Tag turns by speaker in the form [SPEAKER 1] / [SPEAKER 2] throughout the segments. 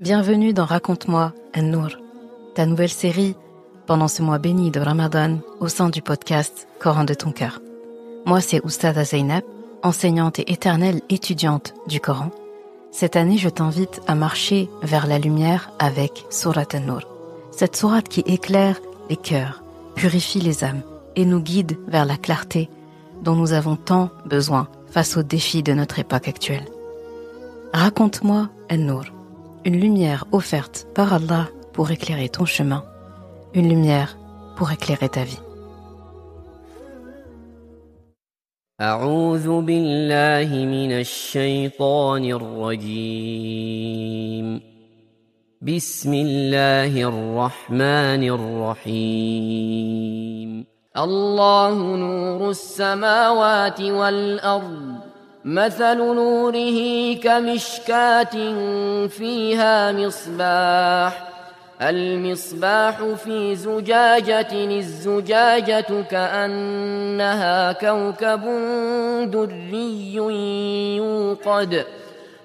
[SPEAKER 1] Bienvenue dans Raconte-moi An-Nour, ta nouvelle série pendant ce mois béni de Ramadan au sein du podcast Coran de ton cœur. Moi, c'est Oustada Zainab, enseignante et éternelle étudiante du Coran. Cette année, je t'invite à marcher vers la lumière avec Sourate An-Nour. Cette sourate qui éclaire les cœurs, purifie les âmes et nous guide vers la clarté dont nous avons tant besoin face aux défis de notre époque actuelle. Raconte-moi An-Nour, une lumière offerte par Allah pour éclairer ton chemin, une lumière pour éclairer ta vie.
[SPEAKER 2] أعوذ بالله من الشيطان الرجيم بسم الله الرحمن الرحيم الله نور السماوات والأرض مثل نوره كمشكاة فيها مصباح المصباح في زجاجة الزجاجة كأنها كوكب دري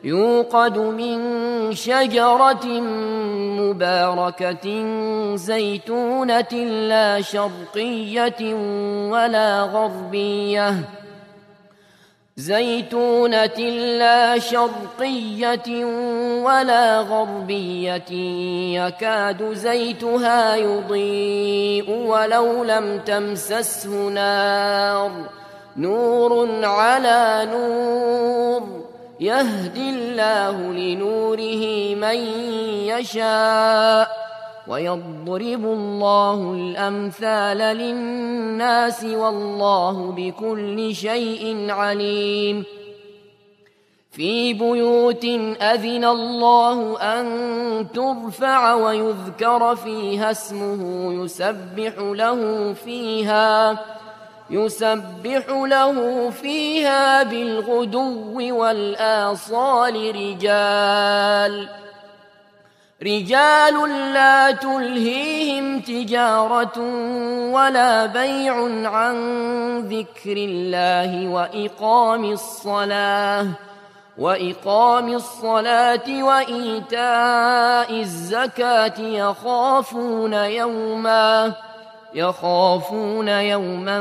[SPEAKER 2] يوقد من شجرة مباركة زيتونة لا شرقية ولا غربية يكاد زيتها يضيء ولو لم تمسسه نور على نور يهدي الله لنوره من يشاء ويضرب الله الأمثال للناس والله بكل شيء عليم في بيوت أذن الله أن ترفع ويذكر فيها اسمه يسبح له فيها بالغدو والآصال رجال لا تلهيهم تجارة ولا بيع عن ذكر الله وإقام الصلاة وإيتاء الزكاة يخافون يوما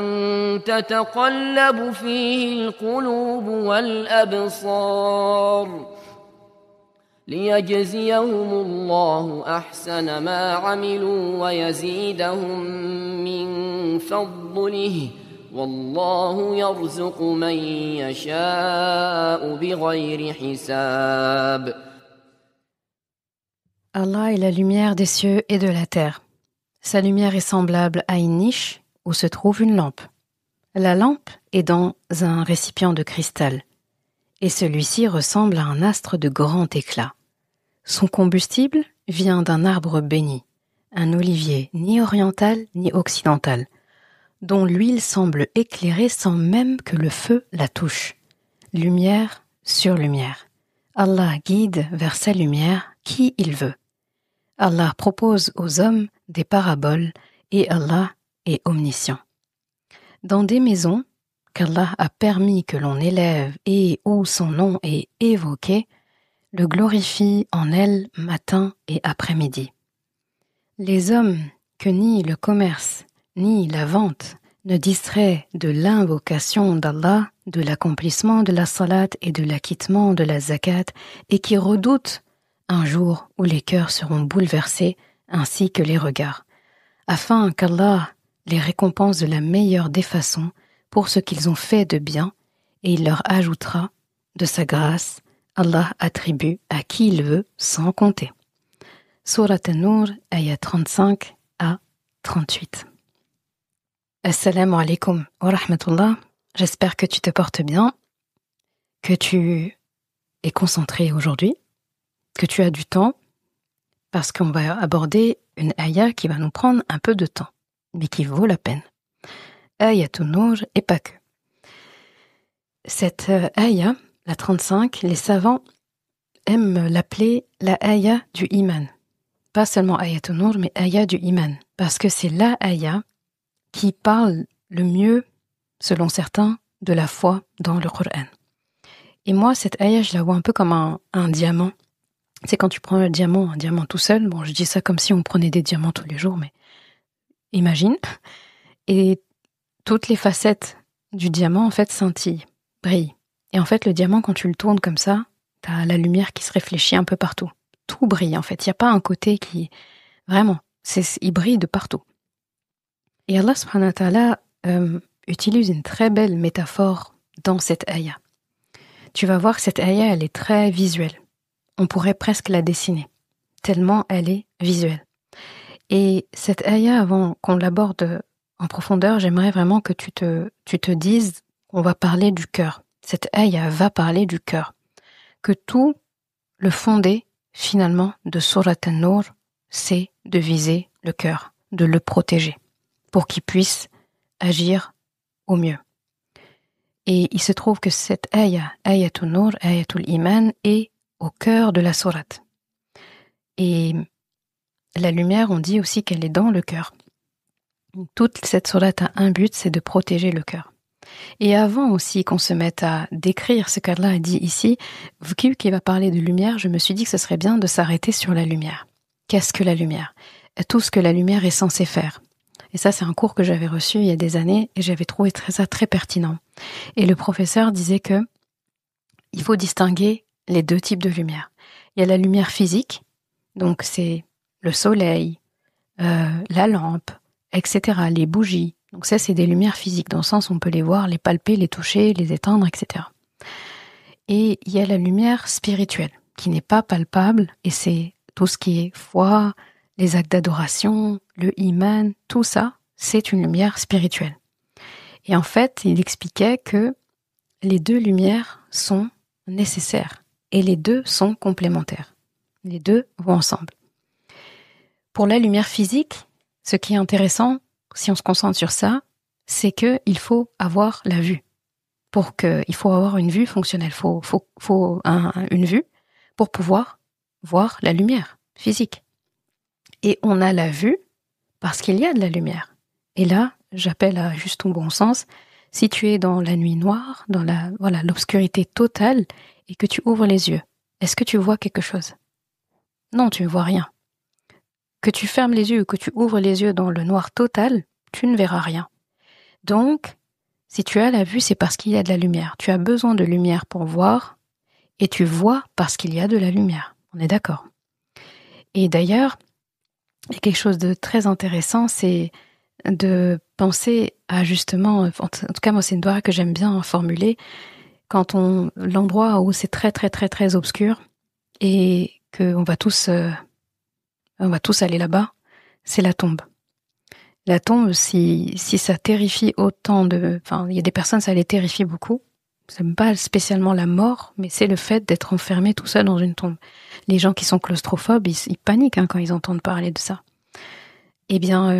[SPEAKER 2] تتقلب فيه القلوب والأبصار ليجزيهم الله أحسن ما عملوا ويزيدهم من فضله والله يرزق من يشاء بغير حساب.
[SPEAKER 1] Allah est la lumière des cieux et de la terre. Sa lumière est semblable à une niche où se trouve une lampe. La lampe est dans un récipient de cristal, et celui-ci ressemble à un astre de grand éclat. Son combustible vient d'un arbre béni, un olivier ni oriental ni occidental, dont l'huile semble éclairer sans même que le feu la touche. Lumière sur lumière. Allah guide vers sa lumière qui il veut. Allah propose aux hommes des paraboles et Allah est omniscient. Dans des maisons qu'Allah a permis que l'on élève et où son nom est évoqué, le glorifie en elles matin et après-midi. Les hommes que ni le commerce ni la vente ne distraient de l'invocation d'Allah, de l'accomplissement de la salat et de l'acquittement de la zakat, et qui redoutent un jour où les cœurs seront bouleversés ainsi que les regards, afin qu'Allah les récompense de la meilleure des façons pour ce qu'ils ont fait de bien, et il leur ajoutera de sa grâce. Allah attribue à qui il veut sans compter. Sourate An-Nour, ayat 35 à 38. Assalamu alaikum wa rahmatullah. J'espère que tu te portes bien, que tu es concentré aujourd'hui, que tu as du temps, parce qu'on va aborder une ayah qui va nous prendre un peu de temps, mais qui vaut la peine. Ayat An-Nour et pas que. Cette ayah, la 35, les savants aiment l'appeler la ayah du iman. Pas seulement ayat An-Nour, mais ayah du iman. Parce que c'est la ayah qui parle le mieux, selon certains, de la foi dans le Coran. Et moi, cette ayah, je la vois un peu comme un diamant C'est quand tu prends un diamant tout seul, bon, je dis ça comme si on prenait des diamants tous les jours, mais imagine, et toutes les facettes du diamant, en fait, scintillent, brillent. Et en fait, le diamant, quand tu le tournes comme ça, t'as la lumière qui se réfléchit un peu partout. Tout brille, en fait. Il n'y a pas un côté qui... Vraiment, il brille de partout. Et Allah subhanahu wa ta'ala utilise une très belle métaphore dans cette ayah. Tu vas voir que cette ayah, elle est très visuelle. On pourrait presque la dessiner, tellement elle est visuelle. Et cette ayah, avant qu'on l'aborde en profondeur, j'aimerais vraiment que tu te dises qu'on va parler du cœur. Cette ayah va parler du cœur. Que tout le fondé, finalement, de Surat An-Nur, c'est de viser le cœur, de le protéger, pour qu'il puisse agir au mieux. Et il se trouve que cette ayah, Ayatul Nur, Ayatul Iman, est au cœur de la sourate. Et la lumière, on dit aussi qu'elle est dans le cœur. Toute cette sourate a un but, c'est de protéger le cœur. Et avant aussi qu'on se mette à décrire ce qu'Allah a dit ici, qui va parler de lumière, je me suis dit que ce serait bien de s'arrêter sur la lumière. Qu'est-ce que la lumière? Tout ce que la lumière est censée faire. Et ça, c'est un cours que j'avais reçu il y a des années et j'avais trouvé ça très pertinent. Et le professeur disait que il faut distinguer les deux types de lumière. Il y a la lumière physique, donc c'est le soleil, la lampe, etc., les bougies. Donc ça, c'est des lumières physiques, dans le sens où on peut les voir, les palper, les toucher, les éteindre, etc. Et il y a la lumière spirituelle, qui n'est pas palpable, et c'est tout ce qui est foi, les actes d'adoration, le iman, tout ça, c'est une lumière spirituelle. Et en fait, il expliquait que les deux lumières sont nécessaires, et les deux sont complémentaires. Les deux vont ensemble. Pour la lumière physique, ce qui est intéressant, si on se concentre sur ça, c'est qu'il faut avoir la vue. Il faut avoir une vue fonctionnelle. Il faut une vue pour pouvoir voir la lumière physique. Et on a la vue parce qu'il y a de la lumière. Et là, j'appelle à juste ton bon sens, si tu es dans la nuit noire, dans l'obscurité totale, et que tu ouvres les yeux, est-ce que tu vois quelque chose? Non, tu ne vois rien. Que tu fermes les yeux ou que tu ouvres les yeux dans le noir total, tu ne verras rien. Donc, si tu as la vue, c'est parce qu'il y a de la lumière. Tu as besoin de lumière pour voir, et tu vois parce qu'il y a de la lumière. On est d'accord. Et d'ailleurs, il y a quelque chose de très intéressant, c'est de penser à justement, en tout cas moi c'est une doua que j'aime bien formuler, quand l'endroit où c'est très très très très obscur et qu'on va tous aller là-bas, c'est la tombe. La tombe, si ça terrifie autant il y a des personnes, ça les terrifie beaucoup. C'est pas spécialement la mort, mais c'est le fait d'être enfermé tout seul dans une tombe. Les gens qui sont claustrophobes, ils paniquent quand ils entendent parler de ça. Eh bien,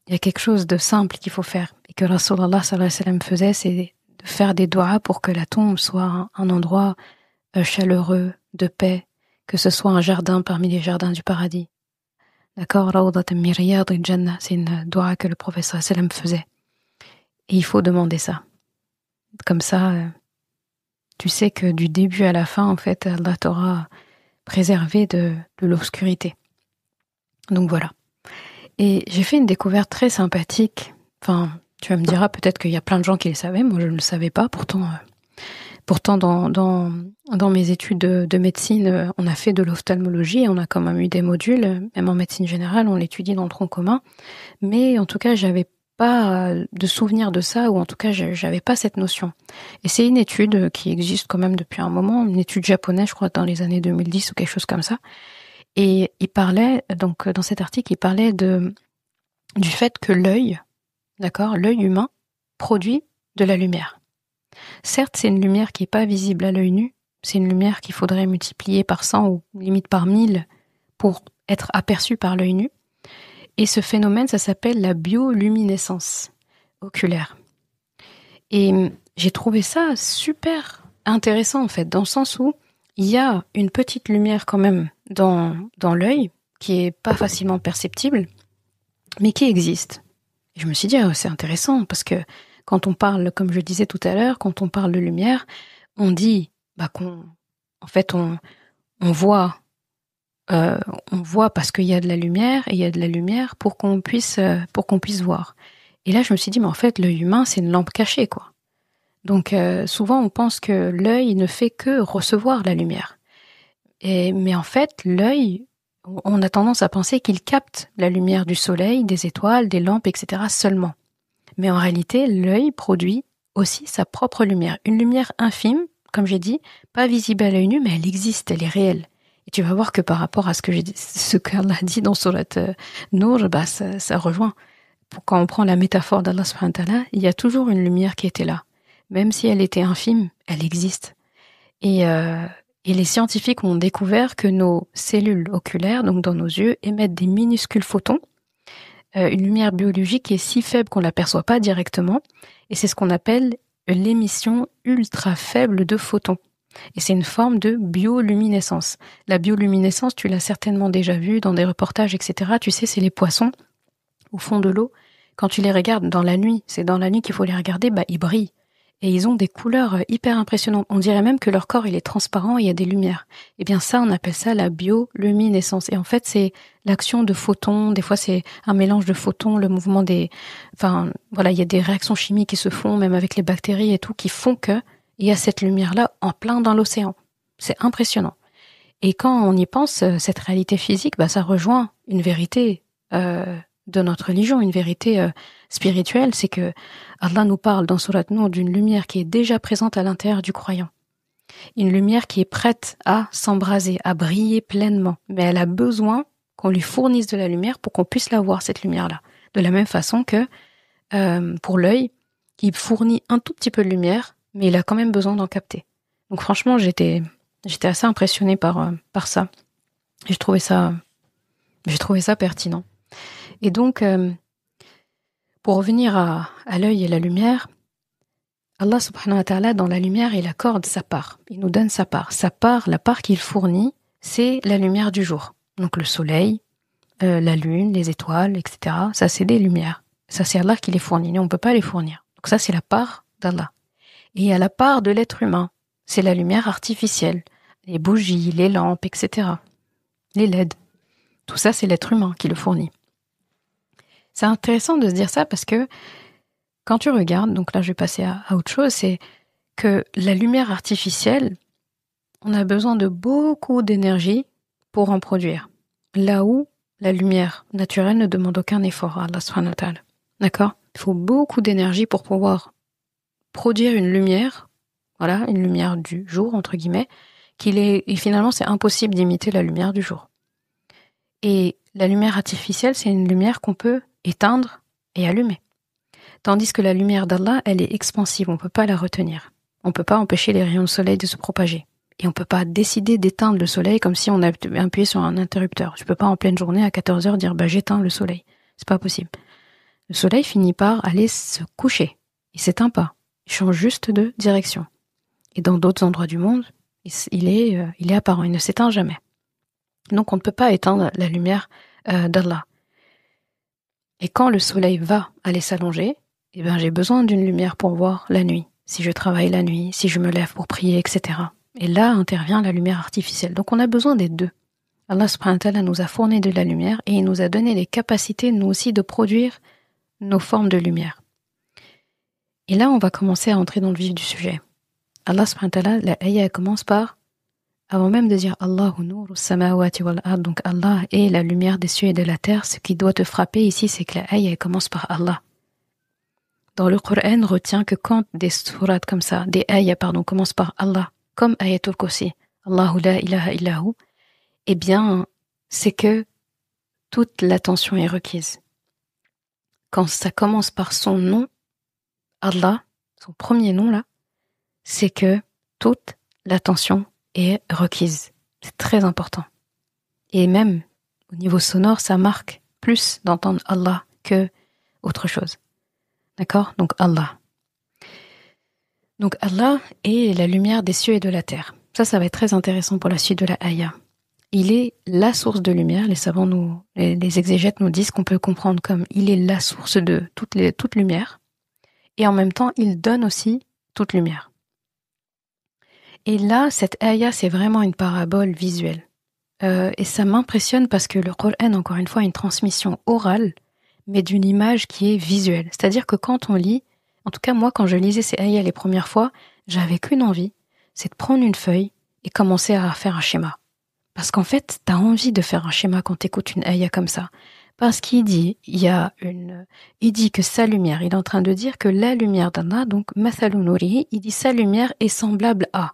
[SPEAKER 1] il y a quelque chose de simple qu'il faut faire, et que Rasulallah sallallahu alayhi wa sallam faisait, c'est de faire des doigts pour que la tombe soit un endroit chaleureux, de paix, que ce soit un jardin parmi les jardins du paradis. D'accord, Rawdatan min riyadil jannah, c'est une doua que le prophète sallallahu alayhi wa sallam faisait. Et il faut demander ça. Comme ça, tu sais que du début à la fin, en fait, Allah t'aura préservé de l'obscurité. Donc voilà. Et j'ai fait une découverte très sympathique. Enfin, tu vas me diras peut-être qu'il y a plein de gens qui le savaient. Moi, je ne le savais pas. Pourtant, dans mes études de médecine, on a fait de l'ophtalmologie. On a quand même eu des modules. Même en médecine générale, on l'étudie dans le tronc commun. Mais en tout cas, j'avais pas de souvenir de ça, ou en tout cas, j'avais pas cette notion. Et c'est une étude qui existe quand même depuis un moment, une étude japonaise, je crois, dans les années 2010 ou quelque chose comme ça. Et il parlait, donc dans cet article, il parlait du fait que l'œil humain, produit de la lumière. Certes, c'est une lumière qui n'est pas visible à l'œil nu, c'est une lumière qu'il faudrait multiplier par 100 ou limite par 1000 pour être aperçue par l'œil nu. Et ce phénomène, ça s'appelle la bioluminescence oculaire. Et j'ai trouvé ça super intéressant, en fait, dans le sens où il y a une petite lumière quand même dans l'œil, qui est pas facilement perceptible, mais qui existe. Et je me suis dit, c'est intéressant, parce que quand on parle, comme je disais tout à l'heure, quand on parle de lumière, on dit qu'on voit on voit parce qu'il y a de la lumière, et il y a de la lumière pour qu'on puisse voir. Et là, je me suis dit, mais en fait, l'œil humain, c'est une lampe cachée, quoi. Donc, souvent, on pense que l'œil ne fait que recevoir la lumière. Mais en fait, l'œil, on a tendance à penser qu'il capte la lumière du soleil, des étoiles, des lampes, etc. seulement. Mais en réalité, l'œil produit aussi sa propre lumière. Une lumière infime, comme j'ai dit, pas visible à l'œil nu, mais elle existe, elle est réelle. Et tu vas voir que par rapport à ce qu'Allah dit dans Surat Nour, ça rejoint. Quand on prend la métaphore d'Allah subhanahu wa ta'ala, il y a toujours une lumière qui était là. Même si elle était infime, elle existe. Et les scientifiques ont découvert que nos cellules oculaires, donc dans nos yeux, émettent des minuscules photons, une lumière biologique qui est si faible qu'on ne l'aperçoit pas directement, et c'est ce qu'on appelle l'émission ultra faible de photons. Et c'est une forme de bioluminescence. La bioluminescence, tu l'as certainement déjà vu dans des reportages, etc. Tu sais, c'est les poissons au fond de l'eau. Quand tu les regardes dans la nuit, c'est dans la nuit qu'il faut les regarder, ils brillent. Et ils ont des couleurs hyper impressionnantes. On dirait même que leur corps, il est transparent et il y a des lumières. Eh bien ça, on appelle ça la bioluminescence. Et en fait, c'est l'action de photons. Des fois, c'est un mélange de photons, le mouvement il y a des réactions chimiques qui se font, même avec les bactéries et tout, qui font que il y a cette lumière-là en plein dans l'océan. C'est impressionnant. Et quand on y pense, cette réalité physique, ça rejoint une vérité de notre religion, une vérité spirituelle, c'est que Allah nous parle dans Surat Nour d'une lumière qui est déjà présente à l'intérieur du croyant. Une lumière qui est prête à s'embraser, à briller pleinement. Mais elle a besoin qu'on lui fournisse de la lumière pour qu'on puisse la voir, cette lumière-là. De la même façon que pour l'œil, il fournit un tout petit peu de lumière, mais il a quand même besoin d'en capter. Donc franchement, j'étais assez impressionnée par ça. Et j'ai trouvé ça pertinent. Et donc, pour revenir à l'œil et la lumière, Allah subhanahu wa ta'ala, dans la lumière, il accorde sa part. Il nous donne sa part. Sa part, la part qu'il fournit, c'est la lumière du jour. Donc le soleil, la lune, les étoiles, etc. Ça, c'est des lumières. Ça, c'est Allah qui les fournit. Nous, on ne peut pas les fournir. Donc ça, c'est la part d'Allah. Et il y a la part de l'être humain. C'est la lumière artificielle. Les bougies, les lampes, etc. Les LED. Tout ça, c'est l'être humain qui le fournit. C'est intéressant de se dire ça parce que quand tu regardes, donc là je vais passer à autre chose, c'est que la lumière artificielle, on a besoin de beaucoup d'énergie pour en produire. Là où la lumière naturelle ne demande aucun effort à Allah subhanahu wa ta'ala. D'accord ? Il faut beaucoup d'énergie pour pouvoir produire une lumière, voilà, une lumière du jour, entre guillemets, et finalement c'est impossible d'imiter la lumière du jour. Et la lumière artificielle, c'est une lumière qu'on peut éteindre et allumer. Tandis que la lumière d'Allah, elle est expansive, on ne peut pas la retenir. On ne peut pas empêcher les rayons de soleil de se propager. Et on ne peut pas décider d'éteindre le soleil comme si on avait appuyé sur un interrupteur. Je ne peux pas en pleine journée à 14h dire j'éteins le soleil. C'est pas possible. Le soleil finit par aller se coucher. Il s'éteint pas. Il change juste de direction. Et dans d'autres endroits du monde, il est apparent, il ne s'éteint jamais. Donc on ne peut pas éteindre la lumière d'Allah. Et quand le soleil va aller s'allonger, j'ai besoin d'une lumière pour voir la nuit. Si je travaille la nuit, si je me lève pour prier, etc. Et là intervient la lumière artificielle. Donc on a besoin des deux. Allah subhanahu wa ta'ala nous a fourni de la lumière et il nous a donné les capacités, nous aussi, de produire nos formes de lumière. Et là, on va commencer à entrer dans le vif du sujet. Allah subhanahu wa ta'ala, la ayah commence par, avant même de dire Allahu nuru samawati wal ard, donc Allah est la lumière des cieux et de la terre, ce qui doit te frapper ici, c'est que la ayah commence par Allah. Dans le Coran, retient que quand des sourates comme ça, des ayahs, commencent par Allah, comme ayatul kursi, Allahu la ilaha illahu, eh bien, c'est que toute l'attention est requise. Quand ça commence par son nom, Allah, son premier nom là, c'est que toute l'attention est requise. C'est très important. Et même au niveau sonore, ça marque plus d'entendre Allah que autre chose. D'accord ? Donc Allah. Donc Allah est la lumière des cieux et de la terre. Ça va être très intéressant pour la suite de la ayah. Il est la source de lumière. Les savants, les exégètes nous disent qu'on peut comprendre comme il est la source de toute lumière. Et en même temps, il donne aussi toute lumière. Et là, cette ayah, c'est vraiment une parabole visuelle. et ça m'impressionne parce que le Coran, encore une fois, a une transmission orale, mais d'une image qui est visuelle. C'est-à-dire que quand on lit, en tout cas moi, quand je lisais ces ayats les premières fois, j'avais qu'une envie, c'est de prendre une feuille et commencer à faire un schéma. Parce qu'en fait, t'as envie de faire un schéma quand t'écoutes une ayah comme ça. Parce qu'il dit, il dit que sa lumière, il est en train de dire que la lumière d'Allah, donc mathalu nurihi, il dit sa lumière est semblable à.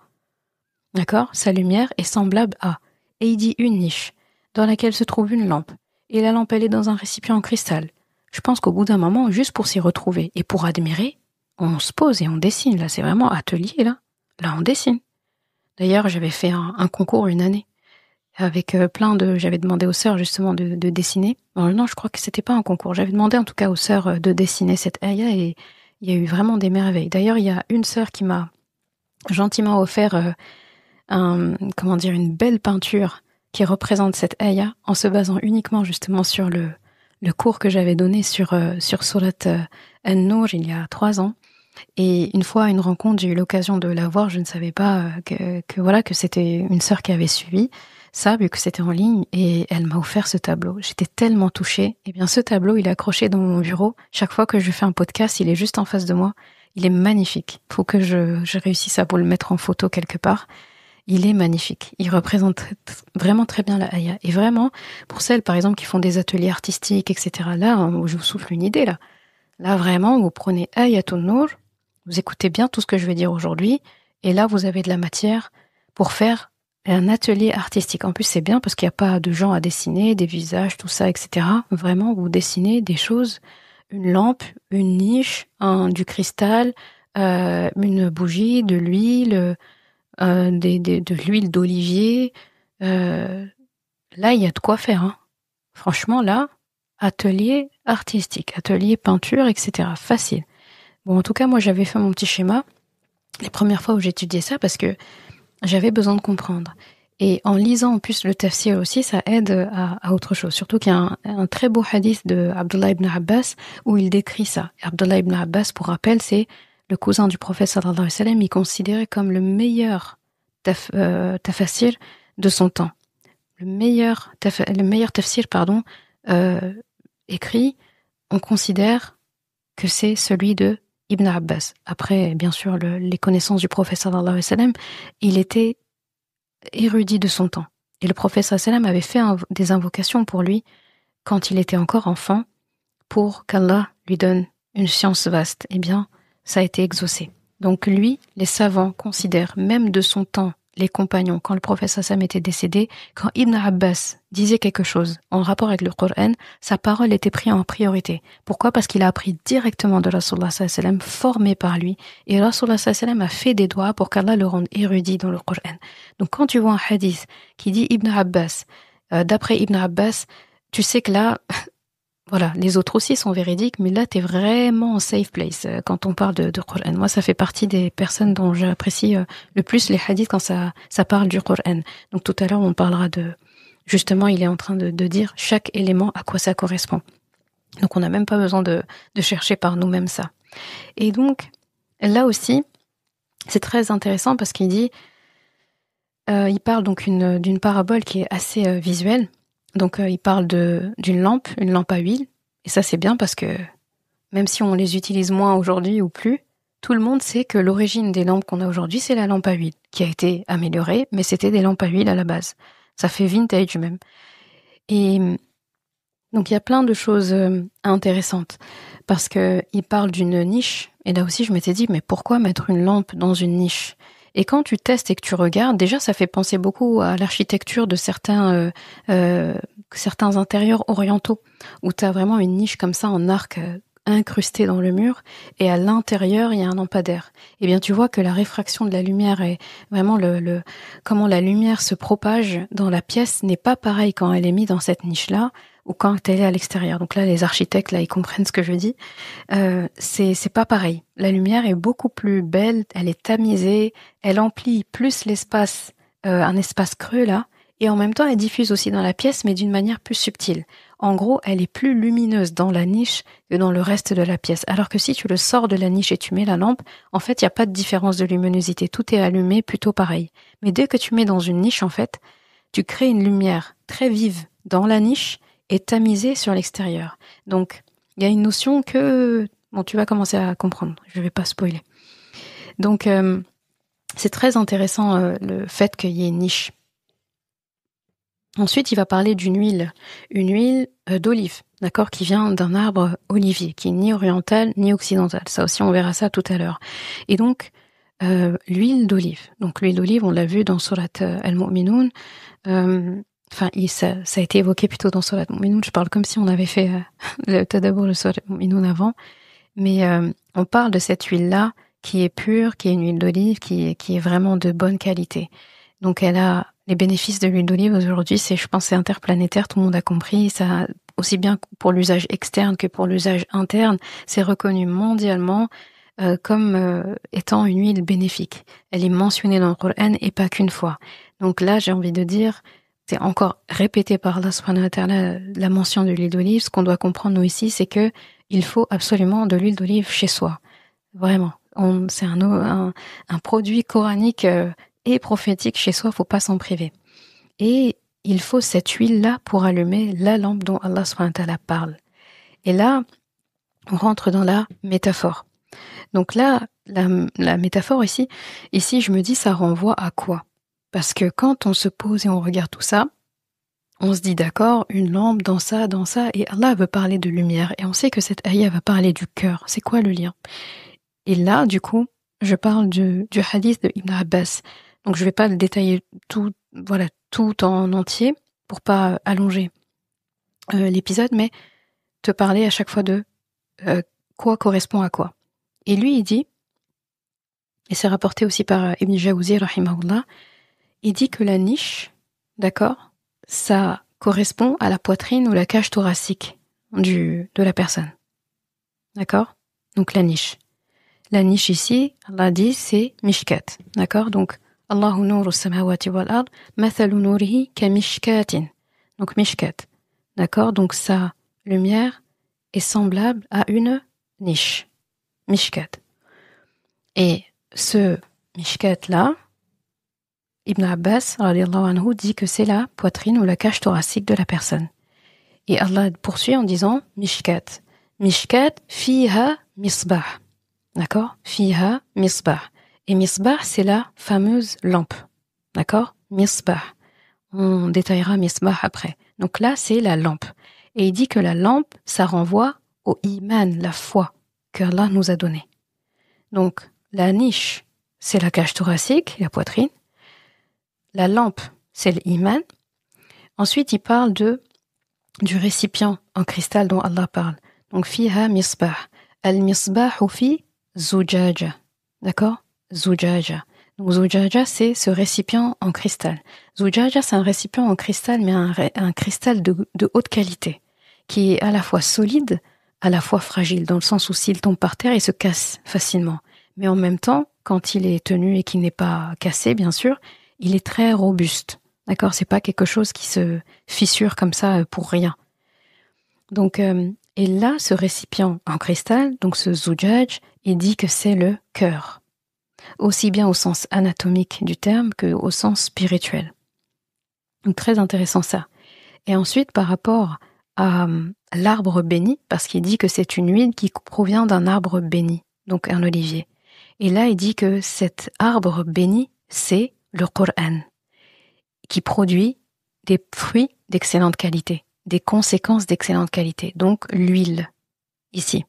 [SPEAKER 1] D'accord? Sa lumière est semblable à. Et il dit une niche dans laquelle se trouve une lampe. Et la lampe, elle est dans un récipient en cristal. Je pense qu'au bout d'un moment, juste pour s'y retrouver et pour admirer, on se pose et on dessine. Là, c'est vraiment atelier, là. Là, on dessine. D'ailleurs, j'avais fait un concours une année avec j'avais demandé aux sœurs justement de dessiner. Alors, non, je crois que c'était pas un concours. J'avais demandé en tout cas aux sœurs de dessiner cette ayah et il y a eu vraiment des merveilles. D'ailleurs, il y a une sœur qui m'a gentiment offert une belle peinture qui représente cette ayah en se basant uniquement justement sur le cours que j'avais donné sur Surat An-Nur il y a 3 ans. Et une fois à une rencontre, j'ai eu l'occasion de la voir. Je ne savais pas que c'était une sœur qui avait suivi ça, vu que c'était en ligne, et elle m'a offert ce tableau. J'étais tellement touchée. Eh bien, ce tableau, il est accroché dans mon bureau. Chaque fois que je fais un podcast, il est juste en face de moi. Il est magnifique. Faut que je réussisse à vous le mettre en photo quelque part. Il est magnifique. Il représente vraiment très bien la ayah. Et vraiment, pour celles, par exemple, qui font des ateliers artistiques, etc., là, je vous souffle une idée, là. Là, vraiment, vous prenez Ayatul Nur, vous écoutez bien tout ce que je vais dire aujourd'hui, et là, vous avez de la matière pour faire un atelier artistique. En plus, c'est bien parce qu'il n'y a pas de gens à dessiner, des visages, tout ça, etc. Vraiment, vous dessinez des choses, une lampe, une niche, du cristal, une bougie, de l'huile, de l'huile d'olivier. Là, il y a de quoi faire. Hein. Franchement, là, atelier artistique, atelier peinture, etc. Facile. Bon, en tout cas, moi, j'avais fait mon petit schéma les premières fois où j'étudiais ça parce que j'avais besoin de comprendre. Et en lisant en plus le tafsir aussi, ça aide à autre chose. Surtout qu'il y a un très beau hadith de Abdullah ibn Abbas où il décrit ça. Abdullah ibn Abbas, pour rappel, c'est le cousin du prophète sallallahu alayhi wa sallam, il est considéré comme le meilleur tafsir de son temps. Le meilleur tafsir, écrit, on considère que c'est celui de Ibn Abbas. Après, bien sûr, les connaissances du prophète sallallahu alayhi wa sallam, il était érudit de son temps. Et le prophète sallallahu alayhi wa sallam avait fait des invocations pour lui quand il était encore enfant pour qu'Allah lui donne une science vaste. Eh bien, ça a été exaucé. Donc lui, les savants considèrent, même de son temps, les compagnons, quand le prophète sallallahu alayhi wa sallam était décédé, quand Ibn Abbas disait quelque chose en rapport avec le Coran, sa parole était prise en priorité. Pourquoi? Parce qu'il a appris directement de Rasulullah sallallahu alayhi wa sallam, formé par lui, et Rasulullah sallallahu alayhi wa sallam a fait des doigts pour qu'Allah le rende érudit dans le Coran. Donc quand tu vois un hadith qui dit Ibn Abbas, d'après Ibn Abbas, tu sais que là, voilà, les autres aussi sont véridiques, mais là, t'es vraiment en safe place quand on parle de Coran. Moi, ça fait partie des personnes dont j'apprécie le plus les hadiths quand ça parle du Coran. Donc tout à l'heure, on parlera justement, il est en train de dire chaque élément à quoi ça correspond. Donc on n'a même pas besoin de chercher par nous-mêmes ça. Et donc, là aussi, c'est très intéressant parce qu'il dit, il parle donc d'une parabole qui est assez visuelle. Donc il parle une lampe à huile, et ça c'est bien parce que même si on les utilise moins aujourd'hui ou plus, tout le monde sait que l'origine des lampes qu'on a aujourd'hui, c'est la lampe à huile, qui a été améliorée, mais c'était des lampes à huile à la base. Ça fait vintage même. Et donc il y a plein de choses intéressantes, parce que il parle d'une niche, et là aussi je m'étais dit, mais pourquoi mettre une lampe dans une niche ? Et quand tu testes et que tu regardes, déjà ça fait penser beaucoup à l'architecture de certains intérieurs orientaux, où tu as vraiment une niche comme ça en arc incrustée dans le mur, et à l'intérieur il y a un lampadaire. Et bien tu vois que la réfraction de la lumière et vraiment comment la lumière se propage dans la pièce n'est pas pareil quand elle est mise dans cette niche-là, ou quand elle est à l'extérieur. Donc là, les architectes, là, ils comprennent ce que je dis. C'est pas pareil. La lumière est beaucoup plus belle, elle est tamisée, elle emplit plus l'espace, un espace creux là, et en même temps, elle diffuse aussi dans la pièce, mais d'une manière plus subtile. En gros, elle est plus lumineuse dans la niche que dans le reste de la pièce. Alors que si tu le sors de la niche et tu mets la lampe, en fait, il n'y a pas de différence de luminosité. Tout est allumé plutôt pareil. Mais dès que tu mets dans une niche, en fait, tu crées une lumière très vive dans la niche et tamisée sur l'extérieur. Donc, il y a une notion que... Bon, tu vas commencer à comprendre, je ne vais pas spoiler. Donc, c'est très intéressant le fait qu'il y ait une niche. Ensuite, il va parler d'une huile, une huile d'olive, d'accord, qui vient d'un arbre olivier, qui est ni oriental ni occidental. Ça aussi, on verra ça tout à l'heure. Et donc, l'huile d'olive. Donc, l'huile d'olive, on l'a vu dans Surat Al-Mu'minun. Ça a été évoqué plutôt dans Surat Al-Mu'minun. Je parle comme si on avait fait le tadabbur de Surat Al-Mu'minun avant. Mais on parle de cette huile-là qui est pure, qui est une huile d'olive, qui est vraiment de bonne qualité. Donc, elle a les bénéfices de l'huile d'olive aujourd'hui, je pense, c'est interplanétaire, tout le monde a compris. Ça, aussi bien pour l'usage externe que pour l'usage interne, c'est reconnu mondialement comme étant une huile bénéfique. Elle est mentionnée dans le Coran et pas qu'une fois. Donc là, j'ai envie de dire, c'est encore répété par Allah subhanahu wa ta'ala la mention de l'huile d'olive. Ce qu'on doit comprendre nous ici, c'est que il faut absolument de l'huile d'olive chez soi. Vraiment. C'est un produit coranique et prophétique chez soi, faut pas s'en priver. Et il faut cette huile-là pour allumer la lampe dont Allah subhanahu wa ta'ala parle. Et là, on rentre dans la métaphore. Donc là, la métaphore ici, je me dis, ça renvoie à quoi? Parce que quand on se pose et on regarde tout ça, on se dit d'accord, une lampe dans ça, et Allah veut parler de lumière. Et on sait que cette ayah va parler du cœur. C'est quoi le lien? Et là, du coup, je parle du hadith de Ibn Abbas. Donc je vais pas le détailler tout en entier pour pas allonger l'épisode, mais te parler à chaque fois de quoi correspond à quoi. Et lui, il dit, et c'est rapporté aussi par Ibn Jawzi, rahimahullah, il dit que la niche, d'accord, ça correspond à la poitrine ou la cage thoracique de la personne. D'accord? Donc la niche. La niche ici, Allah dit, c'est mishkat. D'accord? Donc, Allahu nuru samawati wal ard, mathalu nurihi ka mishkatin. Donc mishkat. D'accord? Donc sa lumière est semblable à une niche. Mishkat. Et ce mishkat-là, Ibn Abbas, radiallahu anhu, dit que c'est la poitrine ou la cage thoracique de la personne. Et Allah poursuit en disant mishkat. Mishkat fiha misbah. D'accord? Fiha misbah. Et misbah, c'est la fameuse lampe. D'accord? Misbah. On détaillera misbah après. Donc là, c'est la lampe. Et il dit que la lampe, ça renvoie au iman, la foi que Allah nous a donnée. Donc, la niche, c'est la cage thoracique, la poitrine. La lampe, c'est l'iman. Ensuite, il parle du récipient en cristal dont Allah parle. Donc, fiha misbah. Al-misbahu fi zujaja. D'accord? Zujaja. Donc, zujaja, c'est ce récipient en cristal. Zujaja, c'est un récipient en cristal, mais un cristal de haute qualité, qui est à la fois solide, à la fois fragile, dans le sens où s'il tombe par terre, il se casse facilement. Mais en même temps, quand il est tenu et qu'il n'est pas cassé, bien sûr, il est très robuste. D'accord? C'est pas quelque chose qui se fissure comme ça pour rien. Donc, et là, ce récipient en cristal, donc ce zujaj, il dit que c'est le cœur. Aussi bien au sens anatomique du terme que au sens spirituel. Donc, très intéressant ça. Et ensuite, par rapport à l'arbre béni, parce qu'il dit que c'est une huile qui provient d'un arbre béni, donc un olivier. Et là, il dit que cet arbre béni, c'est le Coran, qui produit des fruits d'excellente qualité, des conséquences d'excellente qualité. Donc, l'huile, ici.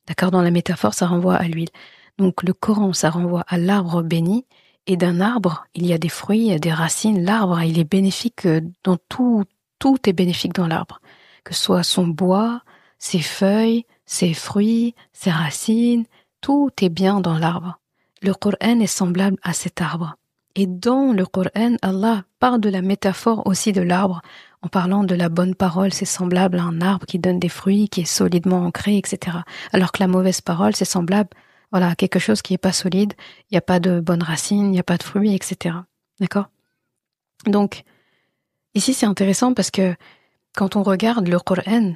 [SPEAKER 1] D'accord? Dans la métaphore, ça renvoie à l'huile. Donc, le Coran, ça renvoie à l'arbre béni. Et d'un arbre, il y a des fruits, il y a des racines. L'arbre, il est bénéfique dans tout est bénéfique dans l'arbre. Que ce soit son bois, ses feuilles, ses fruits, ses racines, tout est bien dans l'arbre. Le Coran est semblable à cet arbre. Et dans le Coran, Allah parle de la métaphore aussi de l'arbre, en parlant de la bonne parole, c'est semblable à un arbre qui donne des fruits, qui est solidement ancré, etc. Alors que la mauvaise parole, c'est semblable, à quelque chose qui n'est pas solide, il n'y a pas de bonnes racines, il n'y a pas de fruits, etc. D'accord? Donc, ici c'est intéressant parce que quand on regarde le Coran,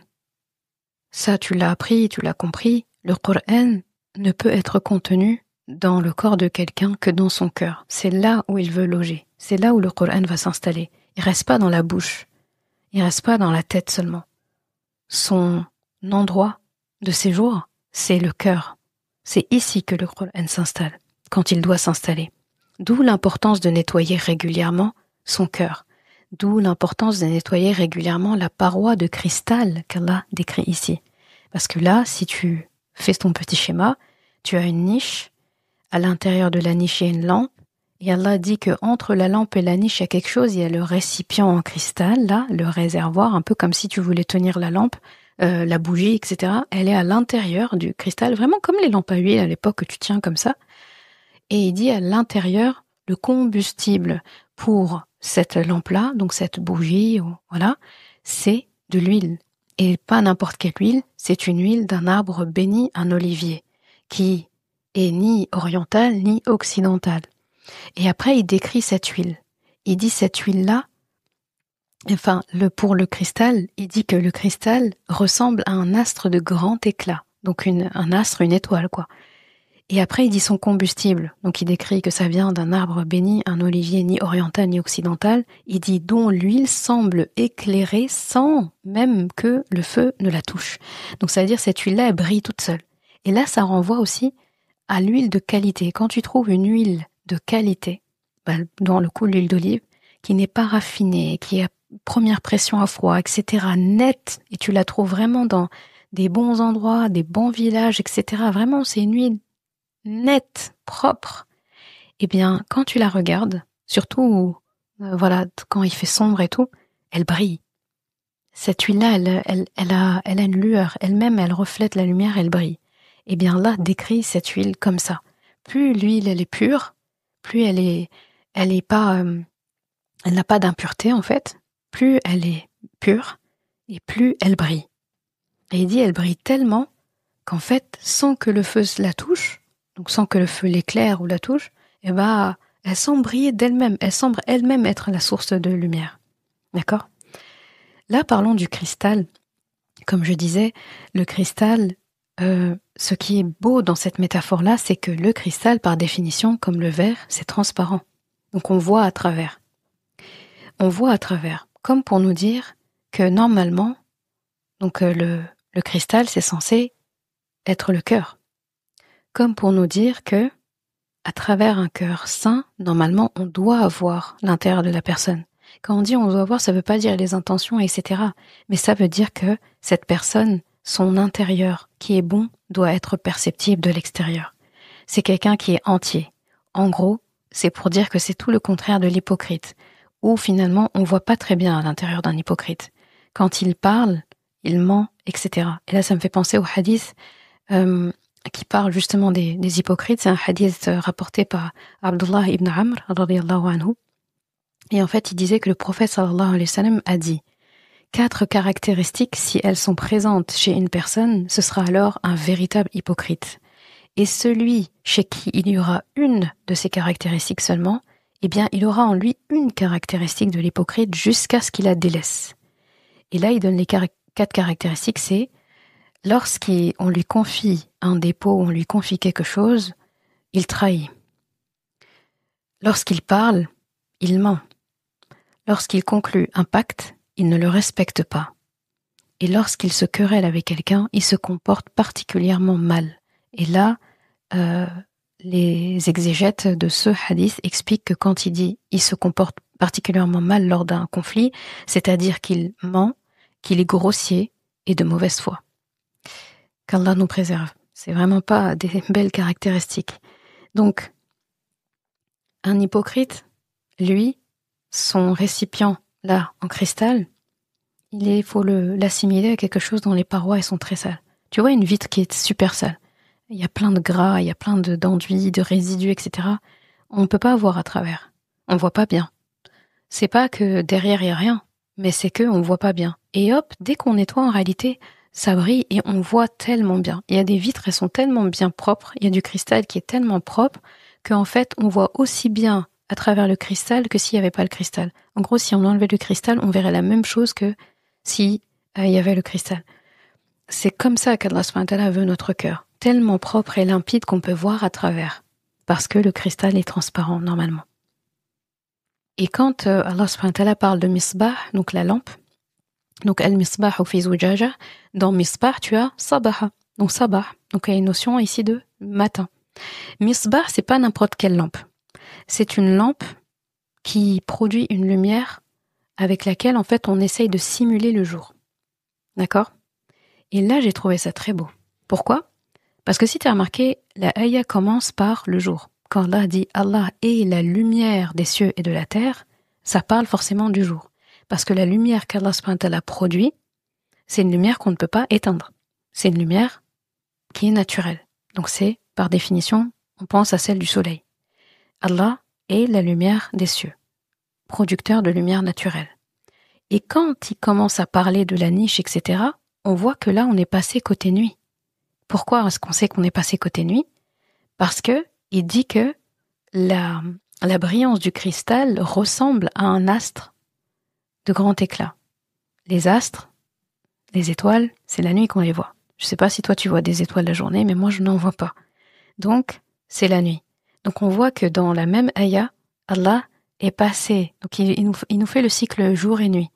[SPEAKER 1] ça tu l'as appris, tu l'as compris, le Coran ne peut être contenu dans le corps de quelqu'un que dans son cœur. C'est là où il veut loger. C'est là où le Coran va s'installer. il reste pas dans la bouche, il reste pas dans la tête seulement. Son endroit de séjour, c'est le cœur. C'est ici que le Coran s'installe, quand il doit s'installer. D'où l'importance de nettoyer régulièrement son cœur. D'où l'importance de nettoyer régulièrement la paroi de cristal qu'Allah décrit ici. Parce que là, si tu fais ton petit schéma, tu as une niche, à l'intérieur de la niche il y a une lampe, et Allah dit que entre la lampe et la niche il y a quelque chose, il y a le récipient en cristal, là, le réservoir, un peu comme si tu voulais tenir la lampe, la bougie, etc. Elle est à l'intérieur du cristal, vraiment comme les lampes à huile à l'époque que tu tiens comme ça. Et il dit à l'intérieur, le combustible pour cette lampe-là, donc cette bougie, voilà, c'est de l'huile. Et pas n'importe quelle huile, c'est une huile d'un arbre béni, un olivier, qui est ni oriental ni occidental. Et après, il décrit cette huile. Il dit cette huile-là, enfin, pour le cristal, il dit que le cristal ressemble à un astre de grand éclat. Donc un astre, une étoile, quoi. Et après, il dit son combustible. Donc il décrit que ça vient d'un arbre béni, un olivier ni oriental ni occidental. Il dit dont l'huile semble éclairer sans même que le feu ne la touche. Donc ça veut dire cette huile-là, elle brille toute seule. Et là, ça renvoie aussi à l'huile de qualité. Quand tu trouves une huile de qualité, dans le coup l'huile d'olive, qui n'est pas raffinée, qui est à première pression à froid, etc., nette, et tu la trouves vraiment dans des bons endroits, des bons villages, etc., vraiment, c'est une huile nette, propre, eh bien, quand tu la regardes, surtout, voilà, quand il fait sombre et tout, elle brille. Cette huile-là, elle a une lueur, elle-même, elle reflète la lumière, elle brille. Eh bien, là, décrit cette huile comme ça. Plus l'huile, elle est pure, plus elle n'a pas d'impureté, en fait, plus elle est pure, et plus elle brille. Et il dit, elle brille tellement qu'en fait, sans que le feu la touche, donc sans que le feu l'éclaire ou la touche, eh ben, elle semble briller d'elle-même. Elle semble elle-même être la source de lumière. D'accord ? Là, parlons du cristal. Comme je disais, le cristal, ce qui est beau dans cette métaphore-là, c'est que le cristal, par définition, comme le verre, c'est transparent. Donc on voit à travers. On voit à travers. Comme pour nous dire que normalement, donc le cristal, c'est censé être le cœur. Comme pour nous dire que, à travers un cœur sain, normalement, on doit avoir l'intérieur de la personne. Quand on dit on doit voir, ça veut pas dire les intentions, etc. Mais ça veut dire que cette personne, son intérieur qui est bon, doit être perceptible de l'extérieur. C'est quelqu'un qui est entier. En gros, c'est pour dire que c'est tout le contraire de l'hypocrite, où finalement, on voit pas très bien à l'intérieur d'un hypocrite. Quand il parle, il ment, etc. Et là, ça me fait penser au hadith qui parle justement des hypocrites. C'est un hadith rapporté par Abdullah ibn Amr, radiyallahu anhu. Et en fait, il disait que le prophète sallallahu alayhi wa sallam a dit 4 caractéristiques, si elles sont présentes chez une personne, ce sera alors un véritable hypocrite. Et celui chez qui il y aura une de ces caractéristiques seulement, eh bien, il aura en lui une caractéristique de l'hypocrite jusqu'à ce qu'il la délaisse. Et là, il donne les 4 caractéristiques, c'est lorsqu'on lui confie un dépôt, on lui confie quelque chose, il trahit. Lorsqu'il parle, il ment. Lorsqu'il conclut un pacte, il ne le respecte pas. Et lorsqu'il se querelle avec quelqu'un, il se comporte particulièrement mal. Et là, les exégètes de ce hadith expliquent que quand il dit « il se comporte particulièrement mal lors d'un conflit », c'est-à-dire qu'il ment, qu'il est grossier et de mauvaise foi. Qu'Allah nous préserve. C'est vraiment pas des belles caractéristiques. Donc, un hypocrite, lui, son récipient, là, en cristal, il faut l'assimiler à quelque chose dont les parois, elles sont très sales. Tu vois une vitre qui est super sale. Il y a plein de gras, il y a plein d'enduits, de résidus, etc. On ne peut pas voir à travers. On voit pas bien. C'est pas que derrière il y a rien, mais c'est que on voit pas bien. Et hop, dès qu'on nettoie, en réalité, ça brille et on voit tellement bien. Il y a des vitres, elles sont tellement bien propres. Il y a du cristal qui est tellement propre qu'en fait, on voit aussi bien à travers le cristal que s'il n'y avait pas le cristal. En gros, si on enlevait le cristal, on verrait la même chose que si il y avait le cristal. C'est comme ça qu'Allah subhanahu wa ta'ala veut notre cœur, tellement propre et limpide qu'on peut voir à travers, parce que le cristal est transparent normalement. Et quand Allah subhanahu wa ta'ala parle de misbah, donc la lampe, donc al-misbah ou fi zujaja, dans misbah, tu as sabaha, donc sabah. Donc il y a une notion ici de matin. Misbah, c'est pas n'importe quelle lampe. C'est une lampe qui produit une lumière avec laquelle, en fait, on essaye de simuler le jour. D'accord? Et là, j'ai trouvé ça très beau. Pourquoi? Parce que si tu as remarqué, la ayah commence par le jour. Quand Allah dit « Allah est la lumière des cieux et de la terre », ça parle forcément du jour. Parce que la lumière qu'Allah subhanahu wa ta'ala produit, c'est une lumière qu'on ne peut pas éteindre. C'est une lumière qui est naturelle. Donc c'est, par définition, on pense à celle du soleil. Allah est la lumière des cieux, producteur de lumière naturelle. Et quand il commence à parler de la niche, etc., on voit que là, on est passé côté nuit. Pourquoi est-ce qu'on sait qu'on est passé côté nuit? Parce que il dit que la brillance du cristal ressemble à un astre de grand éclat. Les astres, les étoiles, c'est la nuit qu'on les voit. Je ne sais pas si toi tu vois des étoiles la journée, mais moi je n'en vois pas. Donc, c'est la nuit. Donc on voit que dans la même ayah, Allah est passé, donc il nous fait le cycle jour et nuit.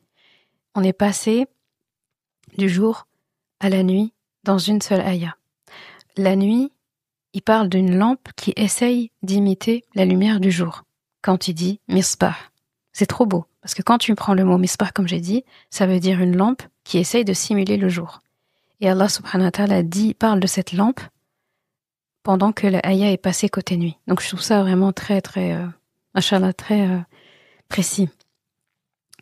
[SPEAKER 1] On est passé du jour à la nuit dans une seule ayah. La nuit, il parle d'une lampe qui essaye d'imiter la lumière du jour. Quand il dit misbah, c'est trop beau. Parce que quand tu prends le mot misbah, comme j'ai dit, ça veut dire une lampe qui essaye de simuler le jour. Et Allah subhanahu wa ta'ala parle de cette lampe pendant que la ayah est passée côté nuit. Donc je trouve ça vraiment très, très, machallah, très précis.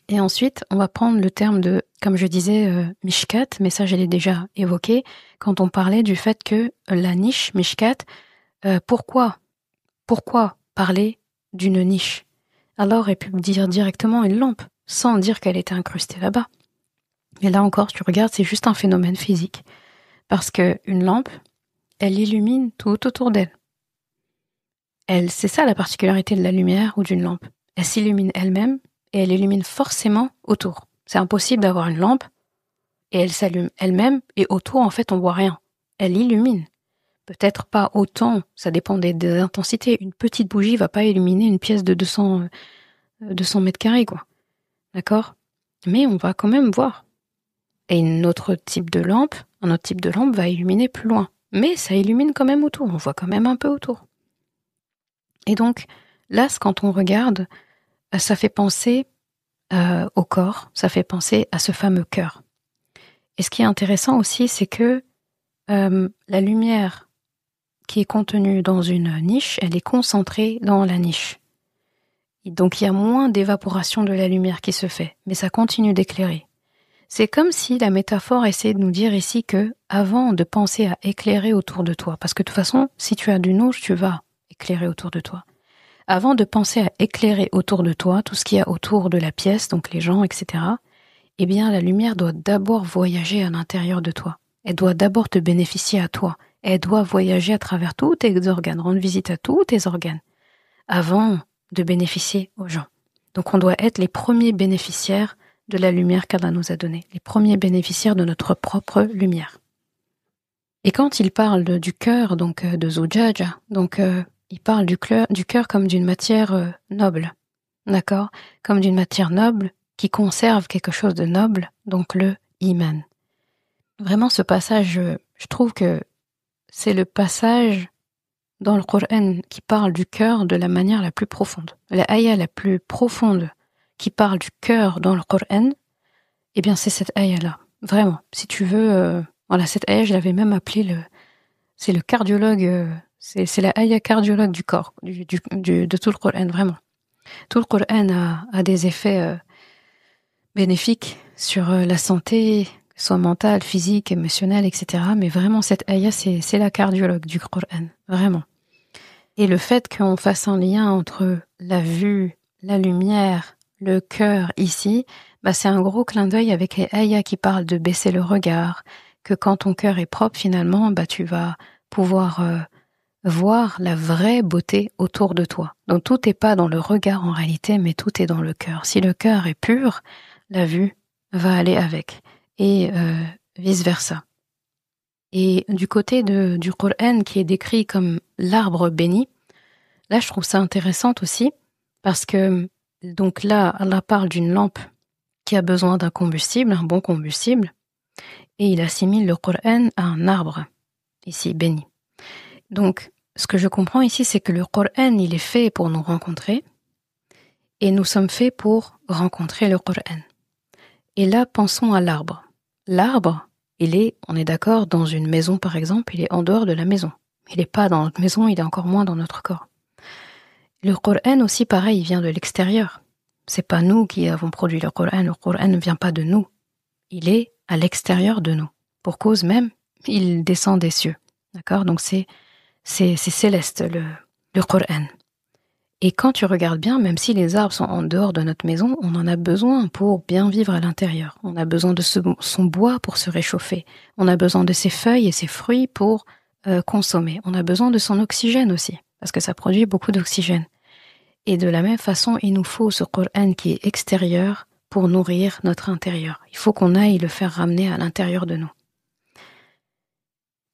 [SPEAKER 1] Et ensuite, on va prendre le terme de, comme je disais, mishkat, mais ça je l'ai déjà évoqué, quand on parlait du fait que la niche, mishkat, pourquoi parler d'une niche? Allah aurait pu dire directement une lampe, sans dire qu'elle était incrustée là-bas. Mais là encore, tu regardes, c'est juste un phénomène physique. Parce que une lampe, elle illumine tout autour d'elle. C'est ça la particularité de la lumière ou d'une lampe. Elle s'illumine elle-même et elle illumine forcément autour. C'est impossible d'avoir une lampe et elle s'allume elle-même et autour, en fait, on voit rien. Elle illumine. Peut-être pas autant, ça dépend des intensités. Une petite bougie va pas illuminer une pièce de 200 mètres carrés, quoi. D'accord? Mais on va quand même voir. Et un autre type de lampe va illuminer plus loin. Mais ça illumine quand même autour, on voit quand même un peu autour. Et donc, là, quand on regarde, ça fait penser au corps, ça fait penser à ce fameux cœur. Et ce qui est intéressant aussi, c'est que la lumière qui est contenue dans une niche, elle est concentrée dans la niche. Et donc, il y a moins d'évaporation de la lumière qui se fait, mais ça continue d'éclairer. C'est comme si la métaphore essayait de nous dire ici que, avant de penser à éclairer autour de toi, parce que de toute façon, si tu as du nouge, tu vas éclairer autour de toi. Avant de penser à éclairer autour de toi, tout ce qu'il y a autour de la pièce, donc les gens, etc., eh bien, la lumière doit d'abord voyager à l'intérieur de toi. Elle doit d'abord te bénéficier à toi. Elle doit voyager à travers tous tes organes, rendre visite à tous tes organes, avant de bénéficier aux gens. Donc, on doit être les premiers bénéficiaires de la lumière qu'Allah nous a donnée, les premiers bénéficiaires de notre propre lumière. Et quand il parle du cœur, donc de Zujaja, donc il parle du cœur comme d'une matière noble, d'accord? Comme d'une matière noble qui conserve quelque chose de noble, donc le iman. Vraiment, ce passage, je trouve que c'est le passage dans le Coran qui parle du cœur de la manière la plus profonde. La ayah la plus profonde qui parle du cœur dans le Coran, eh bien c'est cette ayah-là. Vraiment, si tu veux, voilà, cette ayah, je l'avais même appelée c'est le cardiologue, c'est la ayah cardiologue du corps, de tout le Coran, vraiment. Tout le Coran a des effets bénéfiques sur la santé, soit mentale, physique, émotionnelle, etc. Mais vraiment, cette ayah, c'est la cardiologue du Coran, vraiment. Et le fait qu'on fasse un lien entre la vue, la lumière, le cœur ici, c'est un gros clin d'œil avec les ayahs qui parlent de baisser le regard, que quand ton cœur est propre, finalement, tu vas pouvoir voir la vraie beauté autour de toi. Donc tout n'est pas dans le regard en réalité, mais tout est dans le cœur. Si le cœur est pur, la vue va aller avec, et vice-versa. Et du côté du Coran qui est décrit comme l'arbre béni, là je trouve ça intéressant aussi, parce que Donc là, Allah parle d'une lampe qui a besoin d'un combustible, un bon combustible, et il assimile le Coran à un arbre, ici béni. Donc, ce que je comprends ici, c'est que le Coran, il est fait pour nous rencontrer, et nous sommes faits pour rencontrer le Coran. Et là, pensons à l'arbre. L'arbre, on est d'accord, dans une maison par exemple, il est en dehors de la maison. Il n'est pas dans notre maison, il est encore moins dans notre corps. Le Coran aussi, pareil, il vient de l'extérieur. C'est pas nous qui avons produit le Coran ne vient pas de nous. Il est à l'extérieur de nous. Pour cause même, il descend des cieux. D'accord? Donc c'est céleste, le Coran. Et quand tu regardes bien, même si les arbres sont en dehors de notre maison, on en a besoin pour bien vivre à l'intérieur. On a besoin de son bois pour se réchauffer. On a besoin de ses feuilles et ses fruits pour consommer. On a besoin de son oxygène aussi, parce que ça produit beaucoup d'oxygène. Et de la même façon, il nous faut ce Coran qui est extérieur pour nourrir notre intérieur. Il faut qu'on aille le faire ramener à l'intérieur de nous.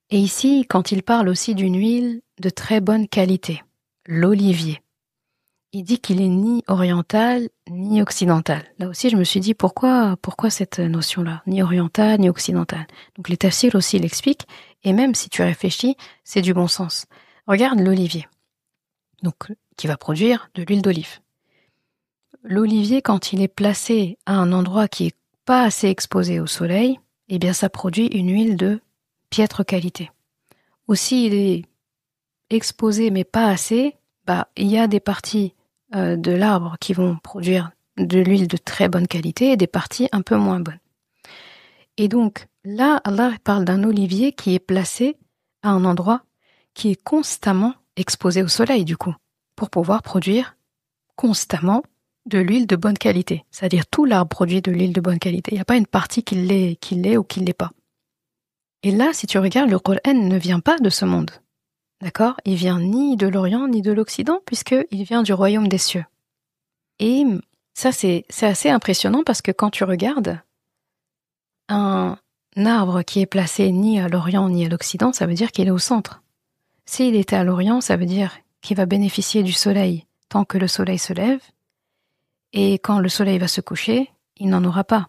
[SPEAKER 1] Et ici, quand il parle aussi d'une huile de très bonne qualité, l'olivier, il dit qu'il est ni oriental ni occidental. Là aussi, je me suis dit pourquoi cette notion-là, ni oriental ni occidental. Donc les tafsirs aussi l'expliquent, et même si tu réfléchis, c'est du bon sens. Regarde l'olivier, donc qui va produire de l'huile d'olive. L'olivier, quand il est placé à un endroit qui est pas assez exposé au soleil, eh bien ça produit une huile de piètre qualité. Ou s'il est exposé mais pas assez, il y a des parties de l'arbre qui vont produire de l'huile de très bonne qualité et des parties un peu moins bonnes. Et donc là, Allah parle d'un olivier qui est placé à un endroit qui est constamment exposé au soleil du coup, pour pouvoir produire constamment de l'huile de bonne qualité. C'est-à-dire tout l'arbre produit de l'huile de bonne qualité. Il n'y a pas une partie qui l'est ou qui ne l'est pas. Et là, si tu regardes, le Coran ne vient pas de ce monde. D'accord? Il vient ni de l'Orient ni de l'Occident, puisqu'il vient du royaume des cieux. Et ça, c'est assez impressionnant parce que quand tu regardes un arbre qui est placé ni à l'Orient ni à l'Occident, ça veut dire qu'il est au centre. S'il était à l'Orient, ça veut dire qu'il va bénéficier du soleil tant que le soleil se lève, et quand le soleil va se coucher, il n'en aura pas.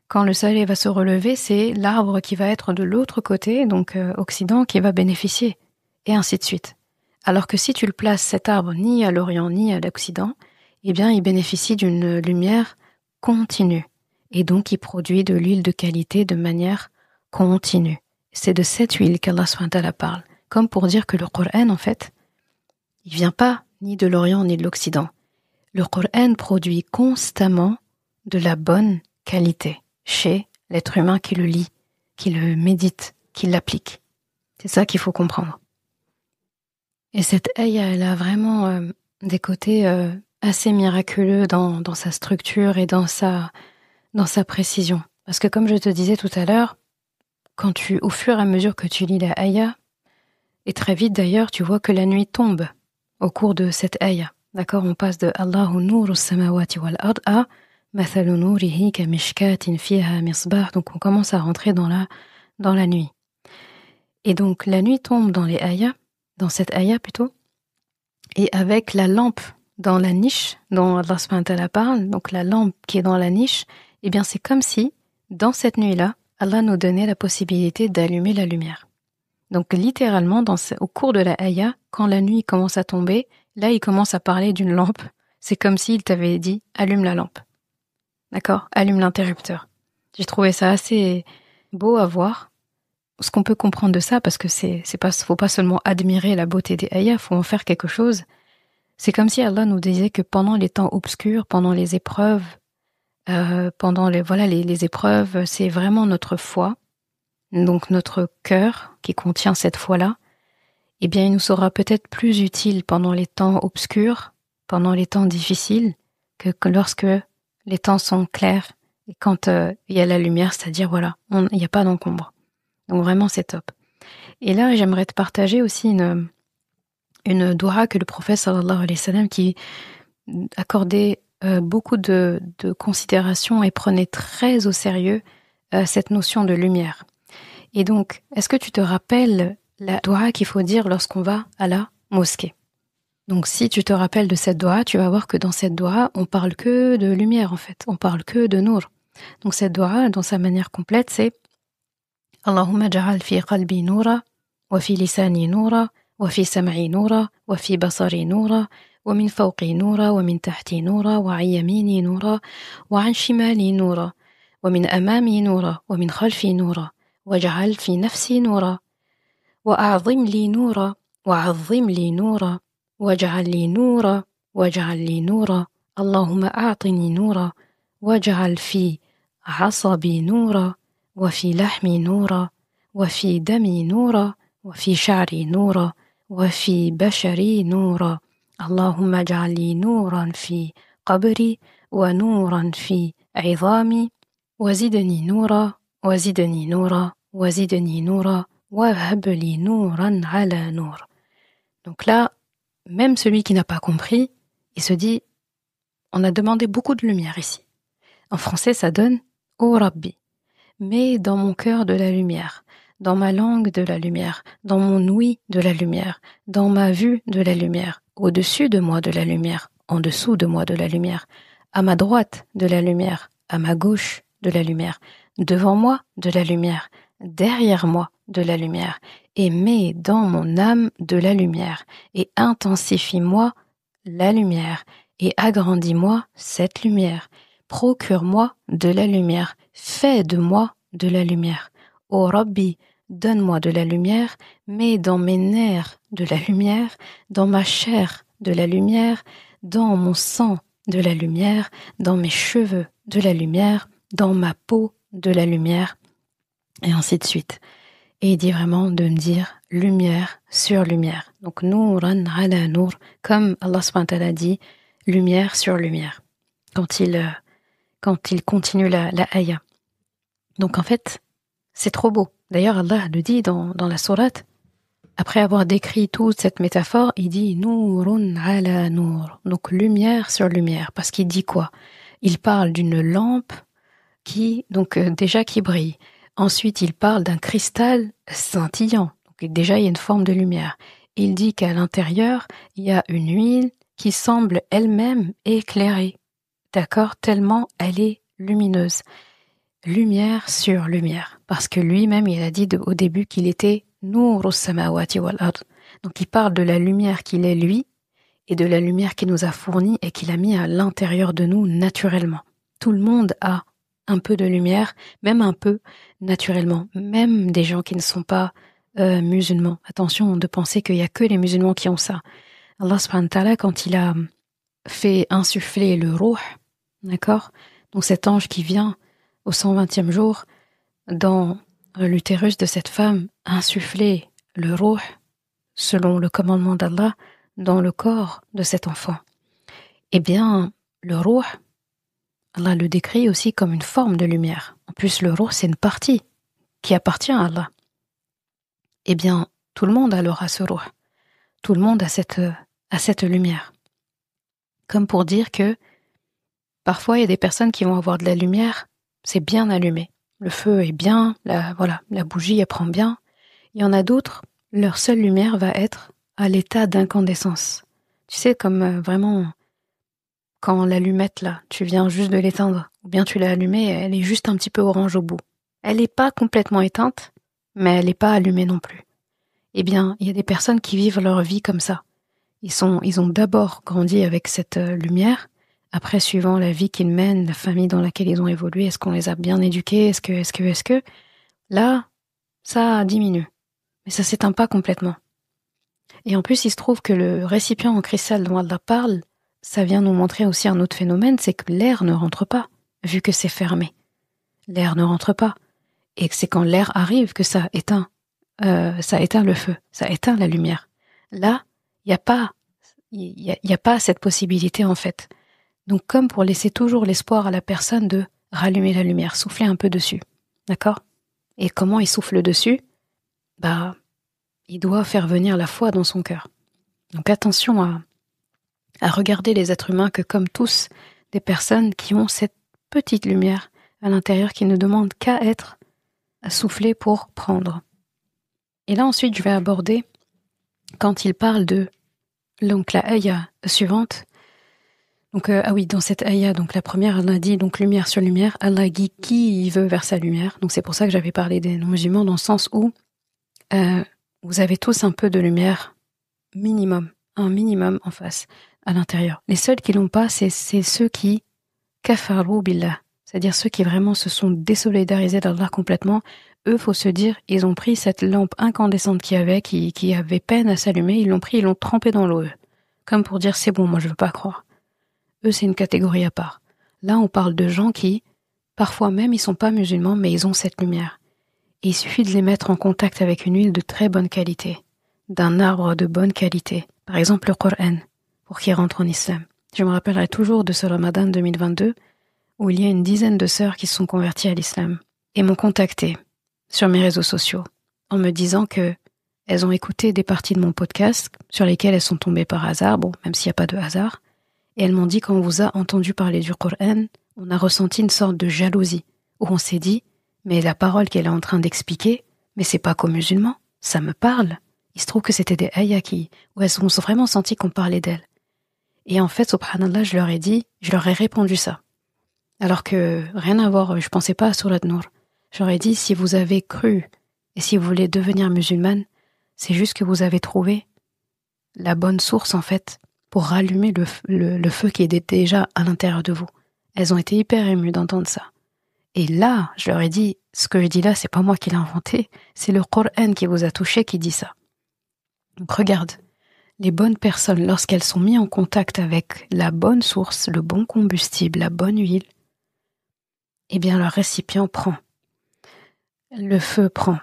[SPEAKER 1] Quand le soleil va se relever, c'est l'arbre qui va être de l'autre côté, donc Occident, qui va bénéficier, et ainsi de suite. Alors que si tu le places, cet arbre, ni à l'Orient ni à l'Occident, eh bien, il bénéficie d'une lumière continue, et donc il produit de l'huile de qualité de manière continue. C'est de cette huile qu'Allah SWT parle, comme pour dire que le Coran, en fait, il vient pas ni de l'Orient ni de l'Occident. Le Coran produit constamment de la bonne qualité chez l'être humain qui le lit, qui le médite, qui l'applique. C'est ça qu'il faut comprendre. Et cette ayah, elle a vraiment des côtés assez miraculeux dans sa structure et dans sa précision. Parce que comme je te disais tout à l'heure, au fur et à mesure que tu lis la ayah, et très vite d'ailleurs, tu vois que la nuit tombe au cours de cette ayah. D'accord, on passe de Allahu nuru samawati wal ard à mathalu nurihi ka mishkatin fiha misbah. Donc on commence à rentrer dans la nuit. Et donc la nuit tombe dans cette ayah plutôt, et avec la lampe dans la niche dont Allah subhanahu wa ta'ala parle, donc la lampe qui est dans la niche, eh bien c'est comme si dans cette nuit-là, Allah nous donnait la possibilité d'allumer la lumière. Donc littéralement, au cours de la ayah, quand la nuit commence à tomber, là il commence à parler d'une lampe. C'est comme s'il t'avait dit « allume la lampe ». D'accord ? Allume l'interrupteur. J'ai trouvé ça assez beau à voir. Ce qu'on peut comprendre de ça, parce que faut pas seulement admirer la beauté des ayahs, faut en faire quelque chose. C'est comme si Allah nous disait que pendant les temps obscurs, pendant les épreuves, les épreuves, c'est vraiment notre foi, donc notre cœur qui contient cette foi-là, eh bien il nous sera peut-être plus utile pendant les temps obscurs, pendant les temps difficiles, que lorsque les temps sont clairs et quand il y a la lumière, c'est-à-dire il n'y a pas d'encombre. Donc vraiment c'est top. Et là j'aimerais te partager aussi une doua que le prophète sallallahu alayhi wa sallam qui accordait beaucoup de considération et prenait très au sérieux cette notion de lumière. Et donc, est-ce que tu te rappelles la doua qu'il faut dire lorsqu'on va à la mosquée ? Donc si tu te rappelles de cette doua, tu vas voir que dans cette doua, on parle que de lumière en fait, on parle que de nour. Donc cette doua, dans sa manière complète, c'est Allahumma ja'al fi qalbi noura, wa fi lisani noura, wa fi sam'i noura, wa fi basari noura, wa min fawqi noura, wa min tahti noura, wa an yamini noura, wa an shimali noura, wa min amami noura, wa min khalfi noura, wa ja'al fi nafsi noura, wa a'zim li noura, wa a'zim li noura, واجعل لي نورا واجعل لي نورا اللهم أعطني نورا واجعل في عصبي نورا وفي لحمي نورا وفي دمي نورا وفي شعري نورا وفي بشري نورا اللهم اجعل لي نورا في قبري ونورا في عظامي وزدني نورا وزدني نورا وزدني نورا وهب لي نورا على نور. Donc là, même celui qui n'a pas compris, il se dit, on a demandé beaucoup de lumière ici. En français, ça donne « Oh Rabbi », mais dans mon cœur de la lumière, dans ma langue de la lumière, dans mon ouïe de la lumière, dans ma vue de la lumière, au-dessus de moi de la lumière, en dessous de moi de la lumière, à ma droite de la lumière, à ma gauche de la lumière, devant moi de la lumière, derrière moi de la lumière, et mets dans mon âme de la lumière, et intensifie-moi la lumière, et agrandis-moi cette lumière. Procure-moi de la lumière, fais de moi de la lumière. Ô Rabbi, donne-moi de la lumière, mets dans mes nerfs de la lumière, dans ma chair de la lumière, dans mon sang de la lumière, dans mes cheveux de la lumière, dans ma peau de la lumière, et ainsi de suite. Et il dit vraiment de me dire lumière sur lumière. Donc, nouran ala nour, comme Allah subhanahu wa ta'ala dit, lumière sur lumière, quand il continue la ayah. Donc, en fait, c'est trop beau. D'ailleurs, Allah le dit dans la sourate, après avoir décrit toute cette métaphore, il dit nourun ala nour, donc lumière sur lumière. Parce qu'il dit quoi? Il parle d'une lampe qui brille. Ensuite, il parle d'un cristal scintillant. Donc, déjà, il y a une forme de lumière. Il dit qu'à l'intérieur, il y a une huile qui semble elle-même éclairée. D'accord? Tellement elle est lumineuse. Lumière sur lumière. Parce que lui-même, il a dit au début qu'il était Nourus samawati wal ard. Donc, il parle de la lumière qu'il est lui et de la lumière qu'il nous a fournie et qu'il a mis à l'intérieur de nous naturellement. Tout le monde a un peu de lumière, même un peu naturellement, même des gens qui ne sont pas musulmans. Attention de penser qu'il n'y a que les musulmans qui ont ça. Allah subhanahu wa ta'ala, quand il a fait insuffler le ruh, d'accord, donc cet ange qui vient au 120e jour dans l'utérus de cette femme, insuffler le ruh, selon le commandement d'Allah, dans le corps de cet enfant. Eh bien, le ruh, Allah le décrit aussi comme une forme de lumière. En plus, le ruh, c'est une partie qui appartient à Allah. Eh bien, tout le monde alors a ce ruh. Tout le monde a cette lumière. Comme pour dire que parfois, il y a des personnes qui vont avoir de la lumière, c'est bien allumé. Le feu est bien, la bougie, elle prend bien. Il y en a d'autres, leur seule lumière va être à l'état d'incandescence. Tu sais, comme vraiment... Quand l'allumette, là, tu viens juste de l'éteindre, ou bien tu l'as allumée, elle est juste un petit peu orange au bout. Elle n'est pas complètement éteinte, mais elle n'est pas allumée non plus. Eh bien, il y a des personnes qui vivent leur vie comme ça. Ils ont d'abord grandi avec cette lumière, après, suivant la vie qu'ils mènent, la famille dans laquelle ils ont évolué, est-ce qu'on les a bien éduqués, est-ce que... Là, ça diminue. Mais ça s'éteint pas complètement. Et en plus, il se trouve que le récipient en cristal dont Allah parle, ça vient nous montrer aussi un autre phénomène, c'est que l'air ne rentre pas, vu que c'est fermé. L'air ne rentre pas. Et c'est quand l'air arrive que ça éteint le feu, ça éteint la lumière. Là, il n'y a pas cette possibilité en fait. Donc comme pour laisser toujours l'espoir à la personne de rallumer la lumière, souffler un peu dessus. D'accord? Et comment il souffle dessus? Il doit faire venir la foi dans son cœur. Donc attention à regarder les êtres humains que comme tous des personnes qui ont cette petite lumière à l'intérieur qui ne demande qu'à être soufflée pour prendre. Et là ensuite je vais aborder quand il parle de Donc la ayah suivante, donc dans cette ayah, donc la première, Allah dit donc lumière sur lumière, Allah guide qui il veut vers sa lumière. Donc c'est pour ça que j'avais parlé des non-musulmans dans le sens où vous avez tous un peu de lumière un minimum en face, à l'intérieur. Les seuls qui l'ont pas, c'est ceux qui kafaru billah, c'est-à-dire ceux qui vraiment se sont désolidarisés d'Allah complètement. Eux, faut se dire, ils ont pris cette lampe incandescente qu'il y avait, qui avait peine à s'allumer, ils l'ont pris, ils l'ont trempée dans l'eau, comme pour dire c'est bon, moi je veux pas croire. Eux, c'est une catégorie à part. Là, on parle de gens qui, parfois même, ils sont pas musulmans, mais ils ont cette lumière. Et il suffit de les mettre en contact avec une huile de très bonne qualité, d'un arbre de bonne qualité, par exemple le Coran, pour qu'ils rentrent en islam. Je me rappellerai toujours de ce Ramadan 2022, où il y a une dizaine de sœurs qui se sont converties à l'islam, et m'ont contacté sur mes réseaux sociaux, en me disant que elles ont écouté des parties de mon podcast, sur lesquelles elles sont tombées par hasard, bon, même s'il n'y a pas de hasard, et elles m'ont dit quand on vous a entendu parler du Coran, on a ressenti une sorte de jalousie, où on s'est dit, mais la parole qu'elle est en train d'expliquer, mais c'est pas qu'aux musulmans, ça me parle. Il se trouve que c'était des ayahs où elles ont vraiment senti qu'on parlait d'elles. Et en fait, subhanallah, je leur ai répondu ça. Alors que, rien à voir, je pensais pas à Surat Nour. J'aurais dit, si vous avez cru, et si vous voulez devenir musulmane, c'est juste que vous avez trouvé la bonne source, en fait, pour rallumer le feu qui était déjà à l'intérieur de vous. Elles ont été hyper émues d'entendre ça. Et là, je leur ai dit, ce que je dis là, c'est pas moi qui l'ai inventé, c'est le Coran qui vous a touché qui dit ça. Donc regarde, les bonnes personnes, lorsqu'elles sont mises en contact avec la bonne source, le bon combustible, la bonne huile, eh bien leur récipient prend. Le feu prend.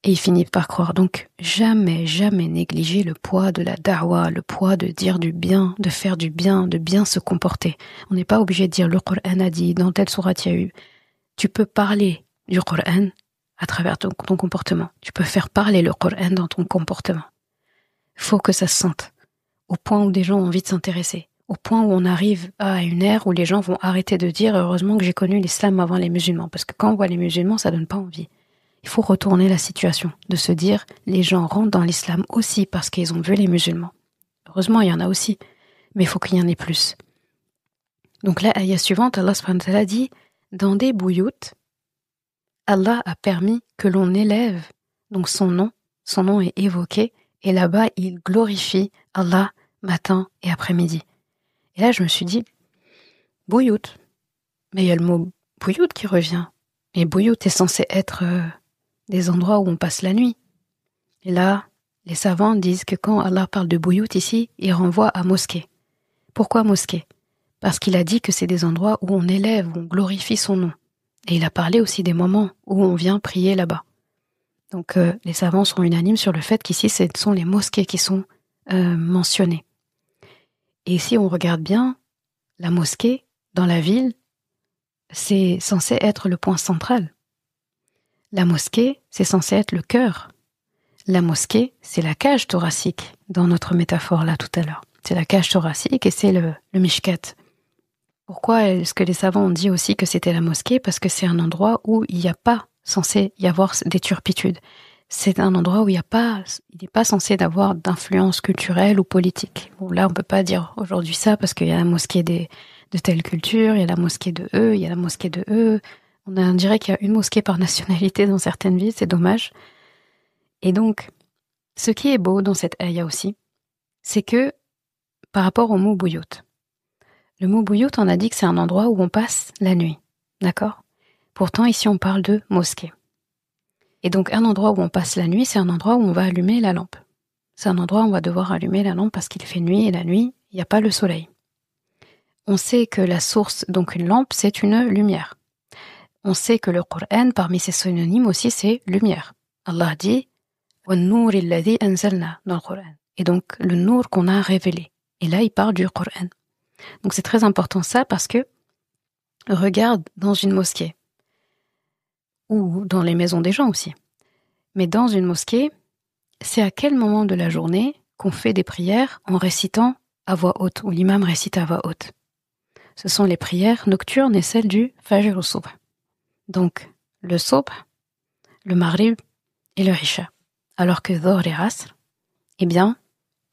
[SPEAKER 1] Et il finit par croire. Donc jamais, jamais négliger le poids de la da'wa, le poids de dire du bien, de faire du bien, de bien se comporter. On n'est pas obligé de dire le Coran a dit, dans telle sourate il y a eu. Tu peux parler du Coran à travers ton comportement. Tu peux faire parler le Coran dans ton comportement. Il faut que ça se sente. Au point où des gens ont envie de s'intéresser. Au point où on arrive à une ère où les gens vont arrêter de dire « Heureusement que j'ai connu l'islam avant les musulmans ». Parce que quand on voit les musulmans, ça donne pas envie. Il faut retourner la situation. De se dire « Les gens rentrent dans l'islam aussi parce qu'ils ont vu les musulmans ». Heureusement, il y en a aussi. Mais il faut qu'il y en ait plus. Donc là, ayah suivante, Allah subhanahu wa ta'ala dit « Dans des bouilloutes, Allah a permis que l'on élève donc son nom est évoqué, et là-bas, il glorifie Allah matin et après-midi. Et là, je me suis dit, bouillout. Mais il y a le mot bouillout qui revient. Et bouillout est censé être des endroits où on passe la nuit. Et là, les savants disent que quand Allah parle de bouillout ici, il renvoie à mosquée. Pourquoi mosquée? Parce qu'il a dit que c'est des endroits où on élève, où on glorifie son nom. Et il a parlé aussi des moments où on vient prier là-bas. Donc les savants sont unanimes sur le fait qu'ici, ce sont les mosquées qui sont mentionnées. Et si on regarde bien, la mosquée, dans la ville, c'est censé être le point central. La mosquée, c'est censé être le cœur. La mosquée, c'est la cage thoracique, dans notre métaphore là tout à l'heure. C'est la cage thoracique et c'est le mishkat. Pourquoi est-ce que les savants ont dit aussi que c'était la mosquée? Parce que c'est un endroit où il n'y a pas censé y avoir des turpitudes. C'est un endroit où il n'est pas censé d'avoir d'influence culturelle ou politique. Bon, là, on peut pas dire aujourd'hui ça parce qu'il y a la mosquée de telle culture, il y a la mosquée de eux, il y a la mosquée de eux. On dirait qu'il y a une mosquée par nationalité dans certaines villes, c'est dommage. Et donc, ce qui est beau dans cette ayah aussi, c'est que par rapport au mot bouillout, le mot bouillout, on a dit que c'est un endroit où on passe la nuit, d'accord? Pourtant, ici, on parle de mosquée. Et donc, un endroit où on passe la nuit, c'est un endroit où on va allumer la lampe. C'est un endroit où on va devoir allumer la lampe parce qu'il fait nuit, et la nuit, il n'y a pas le soleil. On sait que la source, donc une lampe, c'est une lumière. On sait que le Coran, parmi ses synonymes aussi, c'est lumière. Allah dit « وَالنُّورِ الَّذِي أَنزَلْنَا » dans le Coran. Et donc, le nour qu'on a révélé. Et là, il parle du Coran. Donc, c'est très important ça parce que, regarde dans une mosquée, ou dans les maisons des gens aussi. Mais dans une mosquée, c'est à quel moment de la journée qu'on fait des prières en récitant à voix haute, ou l'imam récite à voix haute? Ce sont les prières nocturnes et celles du Fajr au Subh. Donc, le Subh, le Maghrib et le Isha. Alors que Dhuhr et Asr, eh bien,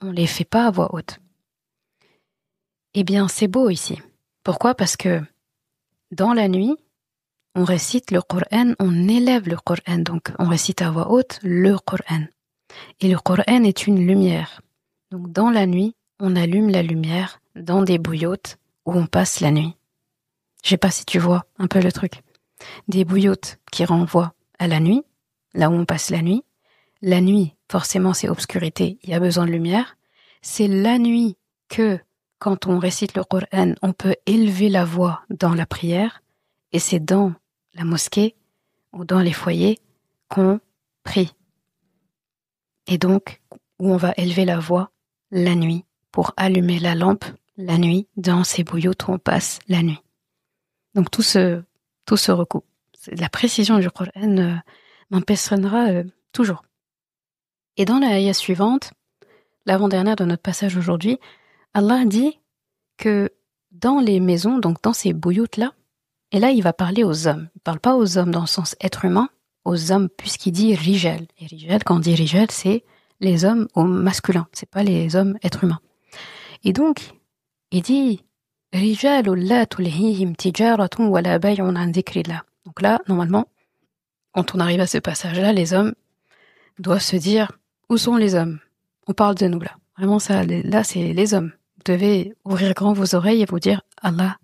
[SPEAKER 1] on les fait pas à voix haute. Eh bien, c'est beau ici. Pourquoi? Parce que dans la nuit, on récite le Coran, on élève le Coran, donc on récite à voix haute le Coran. Et le Coran est une lumière. Donc dans la nuit, on allume la lumière dans des bouillottes où on passe la nuit. Je sais pas si tu vois un peu le truc. Des bouillottes qui renvoient à la nuit, là où on passe la nuit. La nuit, forcément, c'est obscurité, il y a besoin de lumière. C'est la nuit que, quand on récite le Coran, on peut élever la voix dans la prière. Et c'est dans la mosquée ou dans les foyers qu'on prie. Et donc, où on va élever la voix la nuit pour allumer la lampe la nuit dans ces bouillottes où on passe la nuit. Donc tout se recoupe. La précision du Coran m'impressionnera toujours. Et dans la ayah suivante, l'avant-dernière de notre passage aujourd'hui, Allah dit que dans les maisons, donc dans ces bouillottes-là, et là il va parler aux hommes. Il ne parle pas aux hommes dans le sens être humain, aux hommes puisqu'il dit rijal. Et rijal, quand on dit rijal, c'est les hommes au masculin, c'est pas les hommes êtres humains. Et donc, il dit rijal la tulhihim tijaratun wala bay'un an dhikrillah. Donc là, normalement, quand on arrive à ce passage-là, les hommes doivent se dire où sont les hommes? On parle de nous là. Vraiment ça, là c'est les hommes. Vous devez ouvrir grand vos oreilles et vous dire Allah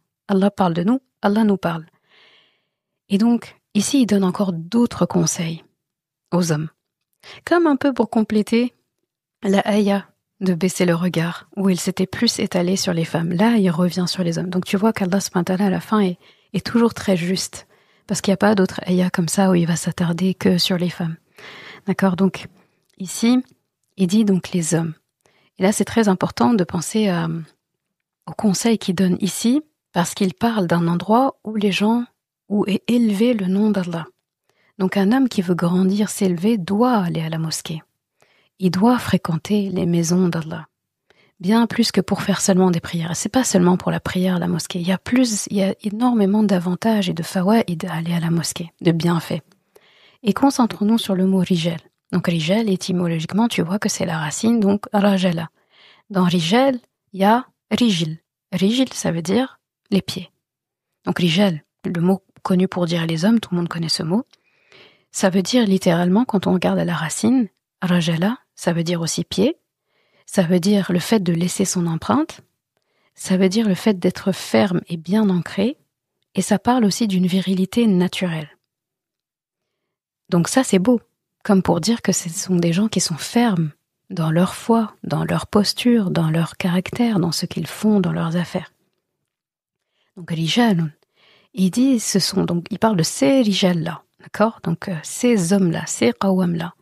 [SPEAKER 1] parle de nous, Allah nous parle. Et donc, ici, il donne encore d'autres conseils aux hommes. Comme un peu pour compléter la ayah de baisser le regard, où il s'était plus étalé sur les femmes. Là, il revient sur les hommes. Donc tu vois qu'Allah subhanahu wa ta'ala, à la fin est toujours très juste. Parce qu'il n'y a pas d'autres ayahs comme ça où il va s'attarder que sur les femmes. D'accord? Donc, ici, il dit donc les hommes. Et là, c'est très important de penser au conseil qu'il donne ici, parce qu'il parle d'un endroit où où est élevé le nom d'Allah. Donc un homme qui veut grandir, s'élever, doit aller à la mosquée. Il doit fréquenter les maisons d'Allah. Bien plus que pour faire seulement des prières. Et c'est pas seulement pour la prière à la mosquée. Il y a énormément d'avantages et de fawaïd à aller à la mosquée, de bienfaits. Et concentrons-nous sur le mot rijal. Donc rijal, étymologiquement, tu vois que c'est la racine, donc rajala. Dans rijal, il y a rijil. Rijil, ça veut dire les pieds. Donc rijal, le mot connu pour dire les hommes, tout le monde connaît ce mot. Ça veut dire littéralement, quand on regarde à la racine, rajala, ça veut dire aussi pied. Ça veut dire le fait de laisser son empreinte. Ça veut dire le fait d'être ferme et bien ancré. Et ça parle aussi d'une virilité naturelle. Donc ça, c'est beau. Comme pour dire que ce sont des gens qui sont fermes dans leur foi, dans leur posture, dans leur caractère, dans ce qu'ils font, dans leurs affaires. Donc rijal, il dit, il parle de ces rijal-là, d'accord? Donc ces hommes-là, ces qawam-là.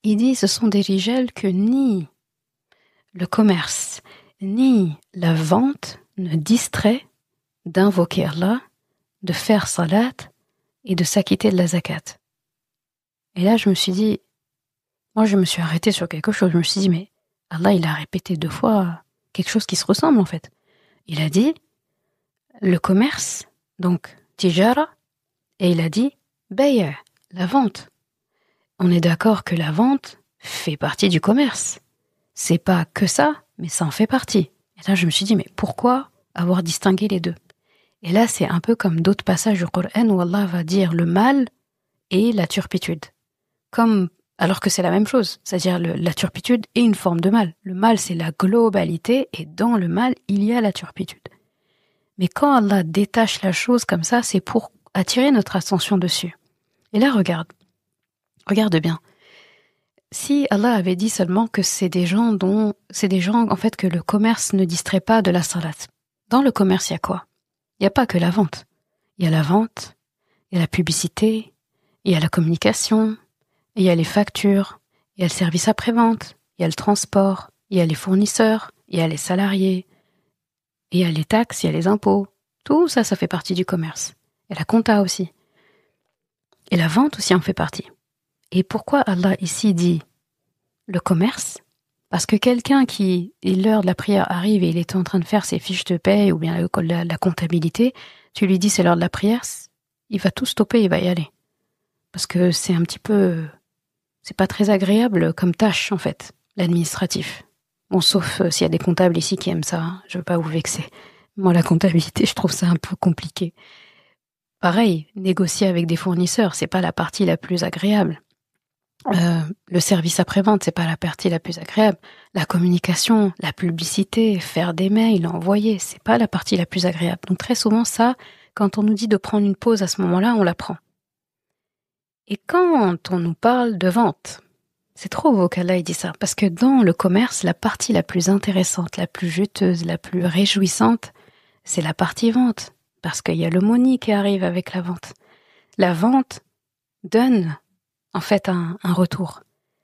[SPEAKER 1] Il dit, ce sont des rijal que ni le commerce, ni la vente ne distrait d'invoquer Allah, de faire salat et de s'acquitter de la zakat. Et là, je me suis arrêtée sur quelque chose. Je me suis dit, mais Allah, il a répété 2 fois quelque chose qui se ressemble, en fait. Il a dit le commerce, donc tijara, et il a dit bay', la vente. On est d'accord que la vente fait partie du commerce. C'est pas que ça, mais ça en fait partie. Et là, je me suis dit, mais pourquoi avoir distingué les deux? Et là, c'est un peu comme d'autres passages du Coran où Allah va dire le mal et la turpitude. Alors que c'est la même chose, c'est-à-dire la turpitude est une forme de mal. Le mal, c'est la globalité, et dans le mal, il y a la turpitude. Mais quand Allah détache la chose comme ça, c'est pour attirer notre attention dessus. Et là, regarde bien. Si Allah avait dit seulement que c'est des gens en fait que le commerce ne distrait pas de la salat. Dans le commerce, il y a quoi? Il n'y a pas que la vente. Il y a la vente, il y a la publicité, il y a la communication, il y a les factures, il y a le service après-vente, il y a le transport, il y a les fournisseurs, il y a les salariés, il y a les taxes, il y a les impôts. Tout ça, ça fait partie du commerce. Et la compta aussi. Et la vente aussi en fait partie. Et pourquoi Allah ici dit le commerce? Parce que quelqu'un qui, l'heure de la prière arrive et il est en train de faire ses fiches de paie ou bien la comptabilité, tu lui dis c'est l'heure de la prière, il va tout stopper, il va y aller. Parce que c'est pas très agréable comme tâche en fait, l'administratif. Bon, sauf s'il y a des comptables ici qui aiment ça, hein. Je veux pas vous vexer. Moi, la comptabilité, je trouve ça un peu compliqué. Pareil, négocier avec des fournisseurs, c'est pas la partie la plus agréable. Le service après-vente, c'est pas la partie la plus agréable. La communication, la publicité, faire des mails, envoyer, c'est pas la partie la plus agréable. Donc très souvent, ça, quand on nous dit de prendre une pause à ce moment-là, on la prend. Et quand on nous parle de vente, c'est trop beau qu'Allah ait dit ça, parce que dans le commerce, la partie la plus intéressante, la plus juteuse, la plus réjouissante, c'est la partie vente, parce qu'il y a le money qui arrive avec la vente. La vente donne en fait un retour.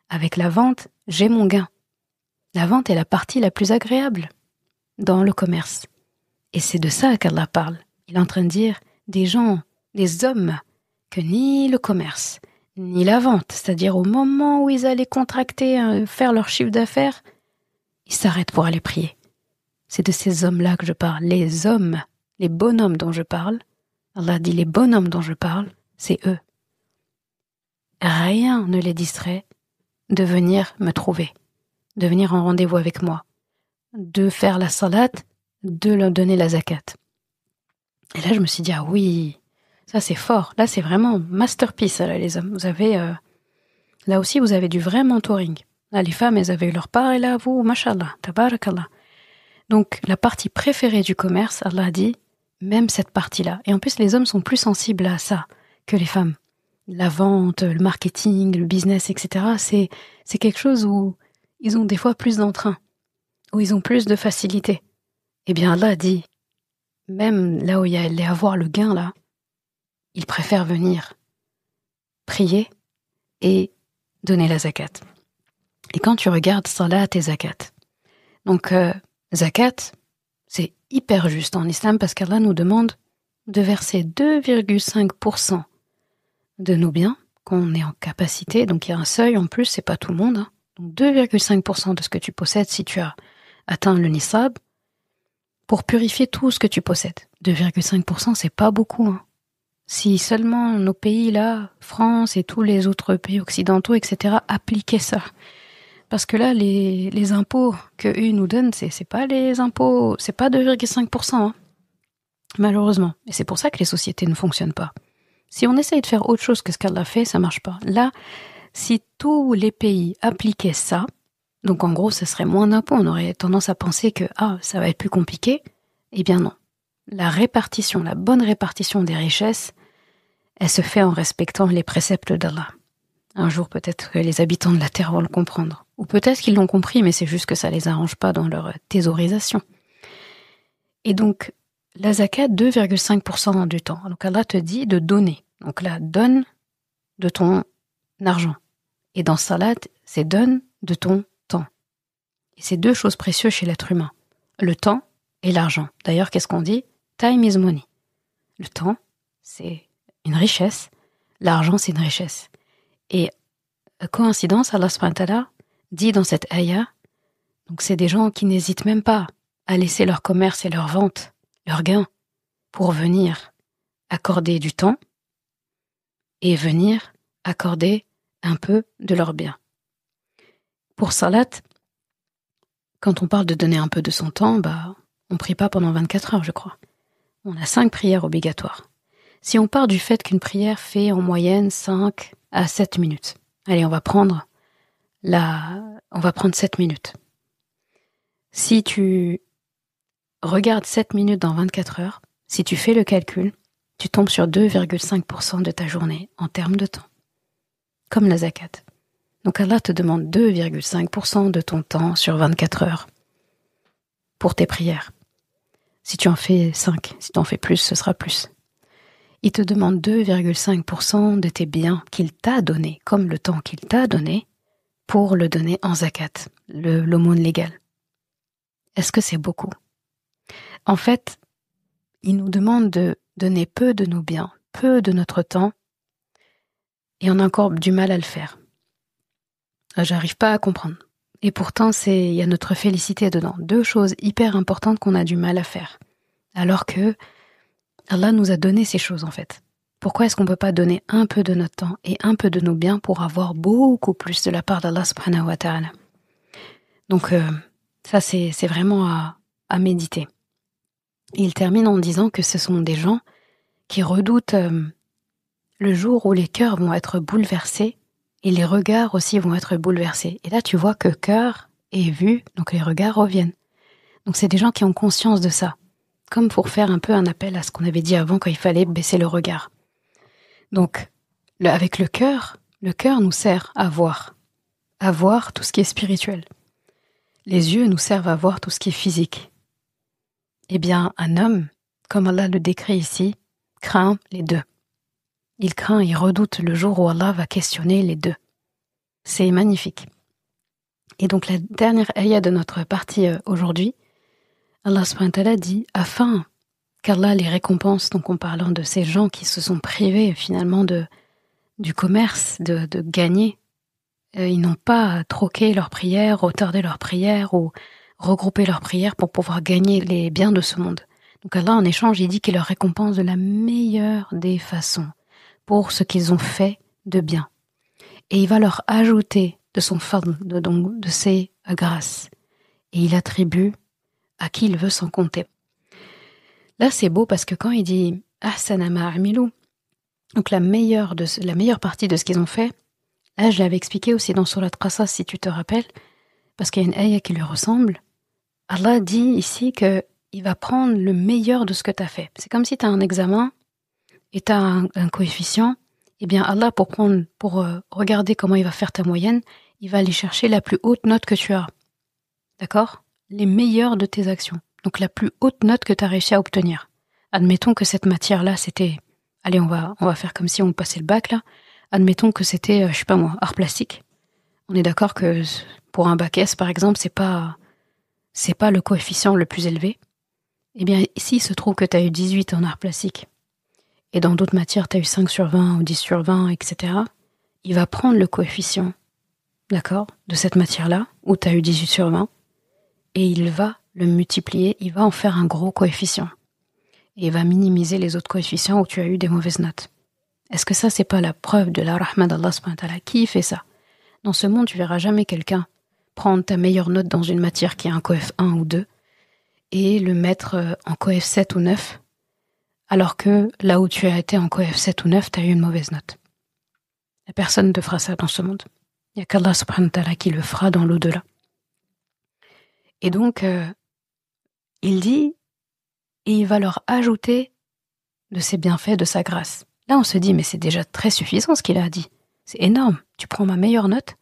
[SPEAKER 1] Avec la vente, j'ai mon gain. La vente est la partie la plus agréable dans le commerce. Et c'est de ça qu'Allah parle. Il est en train de dire des gens, des hommes, que ni le commerce, ni la vente, c'est-à-dire au moment où ils allaient contracter, faire leur chiffre d'affaires, ils s'arrêtent pour aller prier. C'est de ces hommes-là que je parle. Les hommes, les bonhommes dont je parle, Allah dit les bonhommes dont je parle, c'est eux. Rien ne les distrait de venir me trouver, de venir en rendez-vous avec moi, de faire la salat, de leur donner la zakat. Et là, je me suis dit, ah oui, ça c'est fort. Là, c'est vraiment masterpiece, là, les hommes. Vous avez, là aussi, vous avez du vrai mentoring. Là, les femmes, elles avaient eu leur part, et là, vous, mashallah, tabarakallah. Donc, la partie préférée du commerce, Allah dit, même cette partie-là. Et en plus, les hommes sont plus sensibles à ça que les femmes. La vente, le marketing, le business, etc., c'est quelque chose où ils ont des fois plus d'entrain, où ils ont plus de facilité. Eh bien, Allah dit, même là où il y allait avoir le gain, là, ils préfèrent venir prier et donner la zakat. Et quand tu regardes salat et zakat, donc zakat, c'est hyper juste en islam parce qu'Allah nous demande de verser 2,5% de nos biens, qu'on est en capacité, donc il y a un seuil en plus, c'est pas tout le monde, hein. Donc 2,5% de ce que tu possèdes si tu as atteint le nisab, pour purifier tout ce que tu possèdes. 2,5%, c'est pas beaucoup, hein. Si seulement nos pays là, France et tous les autres pays occidentaux, etc., appliquaient ça. Parce que là, les impôts que eux nous donnent, c'est pas les impôts, c'est pas 2,5%, hein, malheureusement. Et c'est pour ça que les sociétés ne fonctionnent pas. Si on essaye de faire autre chose que ce qu'elle a fait, ça marche pas. Là, si tous les pays appliquaient ça, donc en gros, ce serait moins d'impôts, on aurait tendance à penser que ça va être plus compliqué. Eh bien non. La répartition, la bonne répartition des richesses, elle se fait en respectant les préceptes d'Allah. Un jour, peut-être que les habitants de la Terre vont le comprendre. Ou peut-être qu'ils l'ont compris, mais c'est juste que ça les arrange pas dans leur thésaurisation. Et donc, la zakat, 2,5% du temps. Donc Allah te dit de donner. Donc là, donne de ton argent. Et dans salat, c'est donne de ton temps. Et c'est deux choses précieuses chez l'être humain. Le temps et l'argent. D'ailleurs, qu'est-ce qu'on dit? Time is money. Le temps, c'est une richesse. L'argent, c'est une richesse. Et coïncidence, Allah subhanahu wa ta'ala dit dans cette ayah, donc c'est des gens qui n'hésitent même pas à laisser leur commerce et leur vente, leur gain, pour venir accorder du temps et venir accorder un peu de leur bien. Pour salat, quand on parle de donner un peu de son temps, on prie pas pendant 24 heures, je crois. On a 5 prières obligatoires. Si on part du fait qu'une prière fait en moyenne 5 à 7 minutes, allez, on va prendre 7 minutes. Si tu regardes 7 minutes dans 24 heures, si tu fais le calcul, tu tombes sur 2,5% de ta journée en termes de temps. Comme la zakat. Donc Allah te demande 2,5% de ton temps sur 24 heures pour tes prières. Si tu en fais 5, si tu en fais plus, ce sera plus. Il te demande 2,5% de tes biens qu'il t'a donné, comme le temps qu'il t'a donné, pour le donner en zakat, l'aumône légale. Est-ce que c'est beaucoup? En fait, il nous demande de donner peu de nos biens, peu de notre temps, et on a encore du mal à le faire. J'arrive pas à comprendre. Et pourtant, il y a notre félicité dedans. 2 choses hyper importantes qu'on a du mal à faire. Alors que Allah nous a donné ces choses, en fait. Pourquoi est-ce qu'on peut pas donner un peu de notre temps et un peu de nos biens pour avoir beaucoup plus de la part d'Allah subhanahu wa ta'ala? Donc, Ça, c'est vraiment à méditer. Et il termine en disant que ce sont des gens qui redoutent le jour où les cœurs vont être bouleversés et les regards aussi vont être bouleversés. Et là, tu vois que cœur et vue, donc les regards reviennent. Donc c'est des gens qui ont conscience de ça, comme pour faire un peu un appel à ce qu'on avait dit avant quand il fallait baisser le regard. Donc, avec le cœur nous sert à voir tout ce qui est spirituel. Les yeux nous servent à voir tout ce qui est physique. Eh bien, un homme, comme Allah le décrit ici, craint les deux. Il craint, il redoute le jour où Allah va questionner les deux. C'est magnifique. Et donc la dernière ayah de notre partie aujourd'hui, Allah subhanahu wa ta'ala dit, afin qu'Allah les récompense, donc en parlant de ces gens qui se sont privés finalement du commerce, de gagner, ils n'ont pas troqué leurs prières, retardé leurs prières ou regroupé leurs prières pour pouvoir gagner les biens de ce monde. Donc Allah en échange, il dit qu'il leur récompense de la meilleure des façons pour ce qu'ils ont fait de bien. Et il va leur ajouter de son fadl, de ses grâces. Et il attribue à qui il veut sans compter. Là, c'est beau parce que quand il dit « Ahsana ma amilou », donc la meilleure partie de ce qu'ils ont fait, là, je l'avais expliqué aussi dans Surat Qasas, si tu te rappelles, parce qu'il y a une ayah qui lui ressemble. Allah dit ici qu'il va prendre le meilleur de ce que tu as fait. C'est comme si tu as un examen et tu as un coefficient. Eh bien, Allah, pour regarder comment il va faire ta moyenne, il va aller chercher la plus haute note que tu as. D'accord ? Les meilleures de tes actions. Donc la plus haute note que tu as réussi à obtenir. Admettons que cette matière-là, c'était... Allez, on va faire comme si on passait le bac, là. Admettons que c'était, je sais pas moi, art plastique. On est d'accord que pour un bac S, par exemple, c'est pas le coefficient le plus élevé. Eh bien, ici, il se trouve que tu as eu 18 en art plastique, et dans d'autres matières, tu as eu 5 sur 20 ou 10 sur 20, etc., il va prendre le coefficient, d'accord, de cette matière-là, où tu as eu 18 sur 20, et il va le multiplier, il va en faire un gros coefficient. Et il va minimiser les autres coefficients où tu as eu des mauvaises notes. Est-ce que ça, c'est pas la preuve de la rahma d'Allah subhanahu wa ta'ala? Qui fait ça? Dans ce monde, tu verras jamais quelqu'un prendre ta meilleure note dans une matière qui a un coef 1 ou 2 et le mettre en coef 7 ou 9, alors que là où tu as été en coef 7 ou 9, tu as eu une mauvaise note. Il n'y a personne ne te fera ça dans ce monde. Il n'y a qu'Allah subhanahu wa ta'ala qui le fera dans l'au-delà. Et donc, il dit, et il va leur ajouter de ses bienfaits, de sa grâce. Là, on se dit, mais c'est déjà très suffisant ce qu'il a dit. C'est énorme. Tu prends ma meilleure note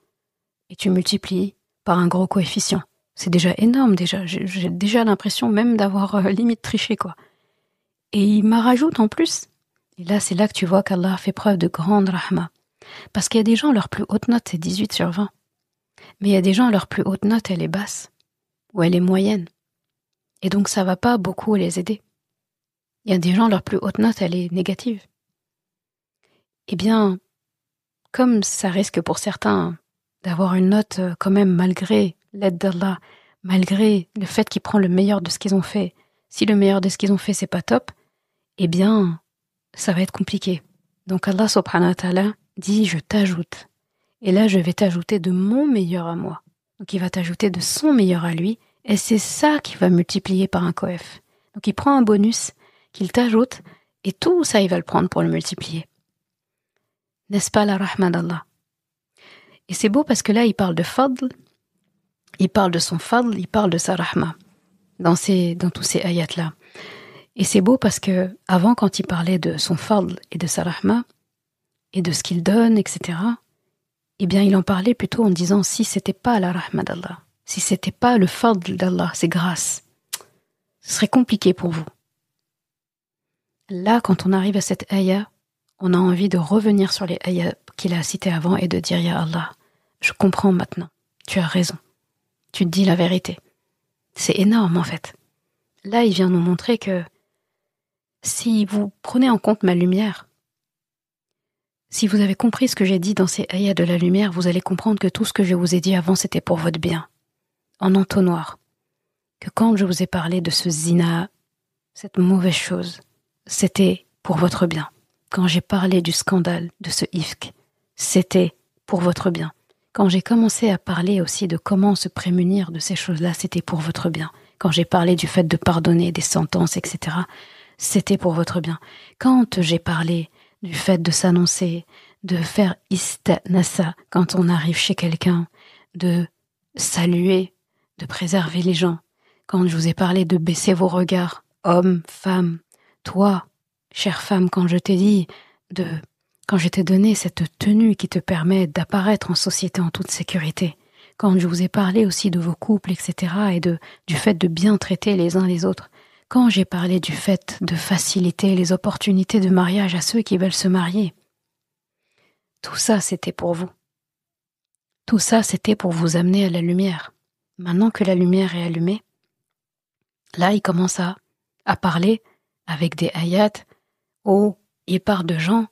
[SPEAKER 1] et tu multiplies par un gros coefficient. C'est déjà énorme, déjà. J'ai déjà l'impression même d'avoir limite triché, quoi. Et il m'en rajoute en plus. Et là, c'est là que tu vois qu'Allah fait preuve de grande rahma. Parce qu'il y a des gens, leur plus haute note, c'est 18 sur 20. Mais il y a des gens, leur plus haute note, elle est basse. Ou elle est moyenne. Et donc, ça va pas beaucoup les aider. Il y a des gens, leur plus haute note, elle est négative. Eh bien, comme ça risque pour certains d'avoir une note quand même malgré l'aide d'Allah, malgré le fait qu'ils prennent le meilleur de ce qu'ils ont fait, si le meilleur de ce qu'ils ont fait, c'est pas top, eh bien, ça va être compliqué. Donc Allah subhanahu wa ta'ala dit, je t'ajoute. Et là, je vais t'ajouter de mon meilleur à moi. Donc il va t'ajouter de son meilleur à lui, et c'est ça qui va multiplier par un coef. Donc il prend un bonus qu'il t'ajoute, et tout ça, il va le prendre pour le multiplier. N'est-ce pas la rahma d'Allah? Et c'est beau parce que là, il parle de fadl, il parle de son fadl, il parle de sa rahma, dans tous ces ayats-là. Et c'est beau parce que avant, quand il parlait de son fadl et de sa rahma, et de ce qu'il donne, etc., eh bien, il en parlait plutôt en disant, si c'était pas la rahma d'Allah, si c'était pas le fadl d'Allah, ses grâces, ce serait compliqué pour vous. Là, quand on arrive à cette ayah, on a envie de revenir sur les ayats qu'il a cités avant et de dire, Ya Allah, je comprends maintenant, tu as raison, tu te dis la vérité. C'est énorme en fait. Là, il vient nous montrer que si vous prenez en compte ma lumière, si vous avez compris ce que j'ai dit dans ces ayats de la lumière, vous allez comprendre que tout ce que je vous ai dit avant, c'était pour votre bien, en entonnoir. Que quand je vous ai parlé de ce zina, cette mauvaise chose, c'était pour votre bien. Quand j'ai parlé du scandale, de ce ifk, c'était pour votre bien. Quand j'ai commencé à parler aussi de comment se prémunir de ces choses-là, c'était pour votre bien. Quand j'ai parlé du fait de pardonner des sentences, etc., c'était pour votre bien. Quand j'ai parlé du fait de s'annoncer, de faire istanasa quand on arrive chez quelqu'un, de saluer, de préserver les gens, quand je vous ai parlé de baisser vos regards, hommes, femmes, toi, chère femme, quand je t'ai dit quand je t'ai donné cette tenue qui te permet d'apparaître en société en toute sécurité, quand je vous ai parlé aussi de vos couples, etc., et du fait de bien traiter les uns les autres, quand j'ai parlé du fait de faciliter les opportunités de mariage à ceux qui veulent se marier, tout ça c'était pour vous. Tout ça c'était pour vous amener à la lumière. Maintenant que la lumière est allumée, là il commence à parler avec des ayats où il part de gens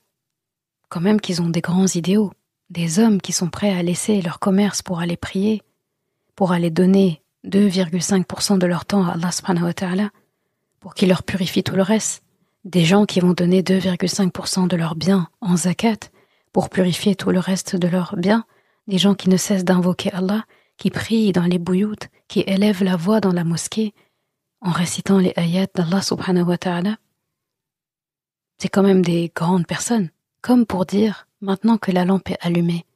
[SPEAKER 1] quand même qu'ils ont des grands idéaux, des hommes qui sont prêts à laisser leur commerce pour aller prier, pour aller donner 2,5% de leur temps à Allah subhanahu wa ta'ala, pour qu'il leur purifie tout le reste, des gens qui vont donner 2,5% de leurs biens en zakat, pour purifier tout le reste de leurs biens, des gens qui ne cessent d'invoquer Allah, qui prient dans les bouyout, qui élèvent la voix dans la mosquée, en récitant les ayats d'Allah subhanahu wa ta'ala. C'est quand même des grandes personnes, comme pour dire, maintenant que la lampe est allumée,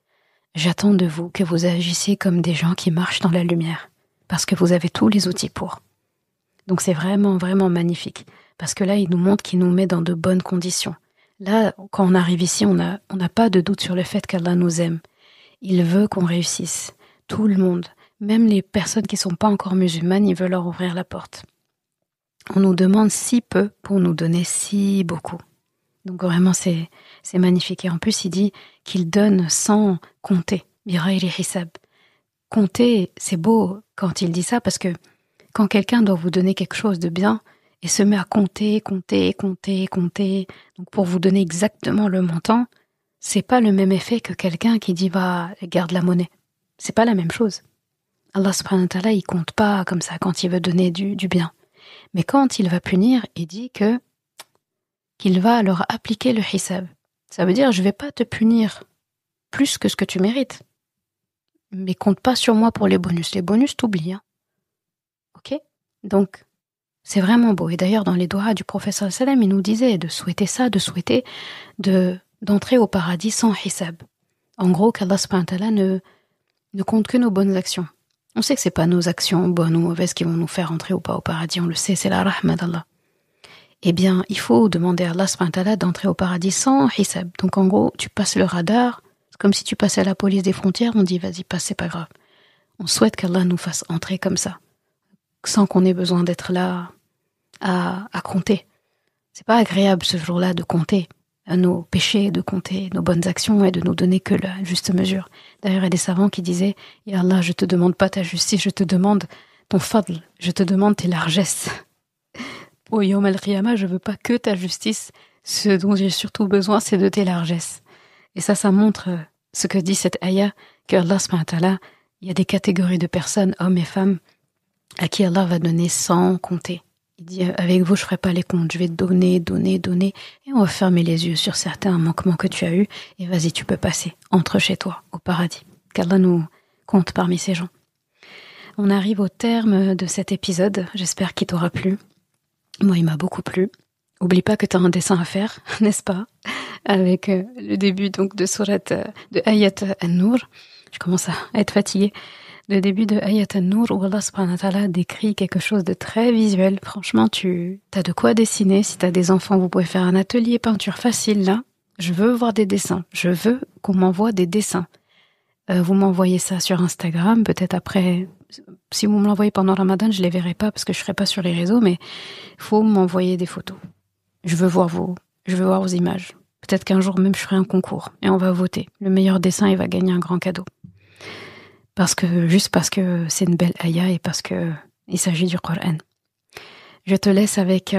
[SPEAKER 1] j'attends de vous que vous agissiez comme des gens qui marchent dans la lumière, parce que vous avez tous les outils pour. Donc c'est vraiment, vraiment magnifique, parce que là, il nous montre qu'il nous met dans de bonnes conditions. Là, quand on arrive ici, on n'a pas de doute sur le fait qu'Allah nous aime. Il veut qu'on réussisse. Tout le monde, même les personnes qui ne sont pas encore musulmanes, il veut leur ouvrir la porte. On nous demande si peu pour nous donner si beaucoup. Donc vraiment, c'est magnifique. Et en plus, il dit qu'il donne sans compter. Birairi hisab. Compter, c'est beau quand il dit ça, parce que quand quelqu'un doit vous donner quelque chose de bien et se met à compter, donc pour vous donner exactement le montant, c'est pas le même effet que quelqu'un qui dit garde la monnaie. C'est pas la même chose. Allah subhanahu wa ta'ala, il compte pas comme ça quand il veut donner du bien. Mais quand il va punir, il dit qu'il va leur appliquer le hisab. Ça veut dire, je vais pas te punir plus que ce que tu mérites. Mais compte pas sur moi pour les bonus. Les bonus, t'oublies. Ok ? Donc, c'est vraiment beau. Et d'ailleurs, dans les doigts du prophète sallallahu alayhi wa sallam, il nous disait de souhaiter ça, de souhaiter d'entrer au paradis sans hisab. En gros, qu'Allah subhanahu wa ta'ala ne compte que nos bonnes actions. On sait que c'est pas nos actions bonnes ou mauvaises qui vont nous faire entrer ou pas au paradis. On le sait, c'est la rahma d'Allah. Eh bien, il faut demander à Allah subhanahu wa ta'ala d'entrer au paradis sans hisab. Donc en gros, tu passes le radar, c'est comme si tu passais à la police des frontières, on dit vas-y, passe, c'est pas grave. On souhaite qu'Allah nous fasse entrer comme ça, sans qu'on ait besoin d'être là à compter. C'est pas agréable ce jour-là de compter nos péchés, de compter nos bonnes actions et de nous donner que la juste mesure. D'ailleurs, il y a des savants qui disaient « Ya Allah, je te demande pas ta justice, je te demande ton fadl, je te demande tes largesses. Au Yom al-Qiyamah, je veux pas que ta justice, ce dont j'ai surtout besoin, c'est de tes largesses. » Et ça montre ce que dit cette ayah, que Allah subhanahu wa ta'ala, il y a des catégories de personnes, hommes et femmes, à qui Allah va donner sans compter. Il dit, avec vous, je ferai pas les comptes, je vais donner, et on va fermer les yeux sur certains manquements que tu as eus, et vas-y, tu peux passer, entre chez toi, au paradis. Qu'Allah nous compte parmi ces gens. On arrive au terme de cet épisode, j'espère qu'il t'aura plu. Moi, il m'a beaucoup plu. Oublie pas que tu as un dessin à faire, n'est-ce pas? Avec le début donc de sourate, de Ayat an-Nur. Je commence à être fatiguée. Le début de Ayat an-Nur où Allah subhanahu wa ta'ala décrit quelque chose de très visuel. Franchement, tu as de quoi dessiner. Si tu as des enfants, vous pouvez faire un atelier peinture facile là. Je veux voir des dessins. Je veux qu'on m'envoie des dessins. Vous m'envoyez ça sur Instagram. Peut-être après, si vous me l'envoyez pendant Ramadan, je les verrai pas parce que je serai pas sur les réseaux, mais faut m'envoyer des photos. Je veux voir vos images. Peut-être qu'un jour même je ferai un concours et on va voter. Le meilleur dessin, il va gagner un grand cadeau. Juste parce que c'est une belle ayah et parce que il s'agit du Coran. Je te laisse avec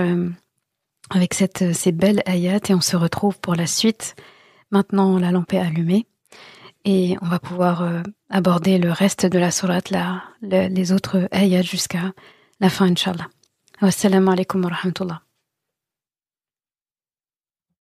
[SPEAKER 1] ces belles ayats et on se retrouve pour la suite. Maintenant, la lampe est allumée et on va pouvoir aborder le reste de la sourate, les autres ayats jusqu'à la fin, Inch'Allah. Wassalamu alaikum wa rahmatullah.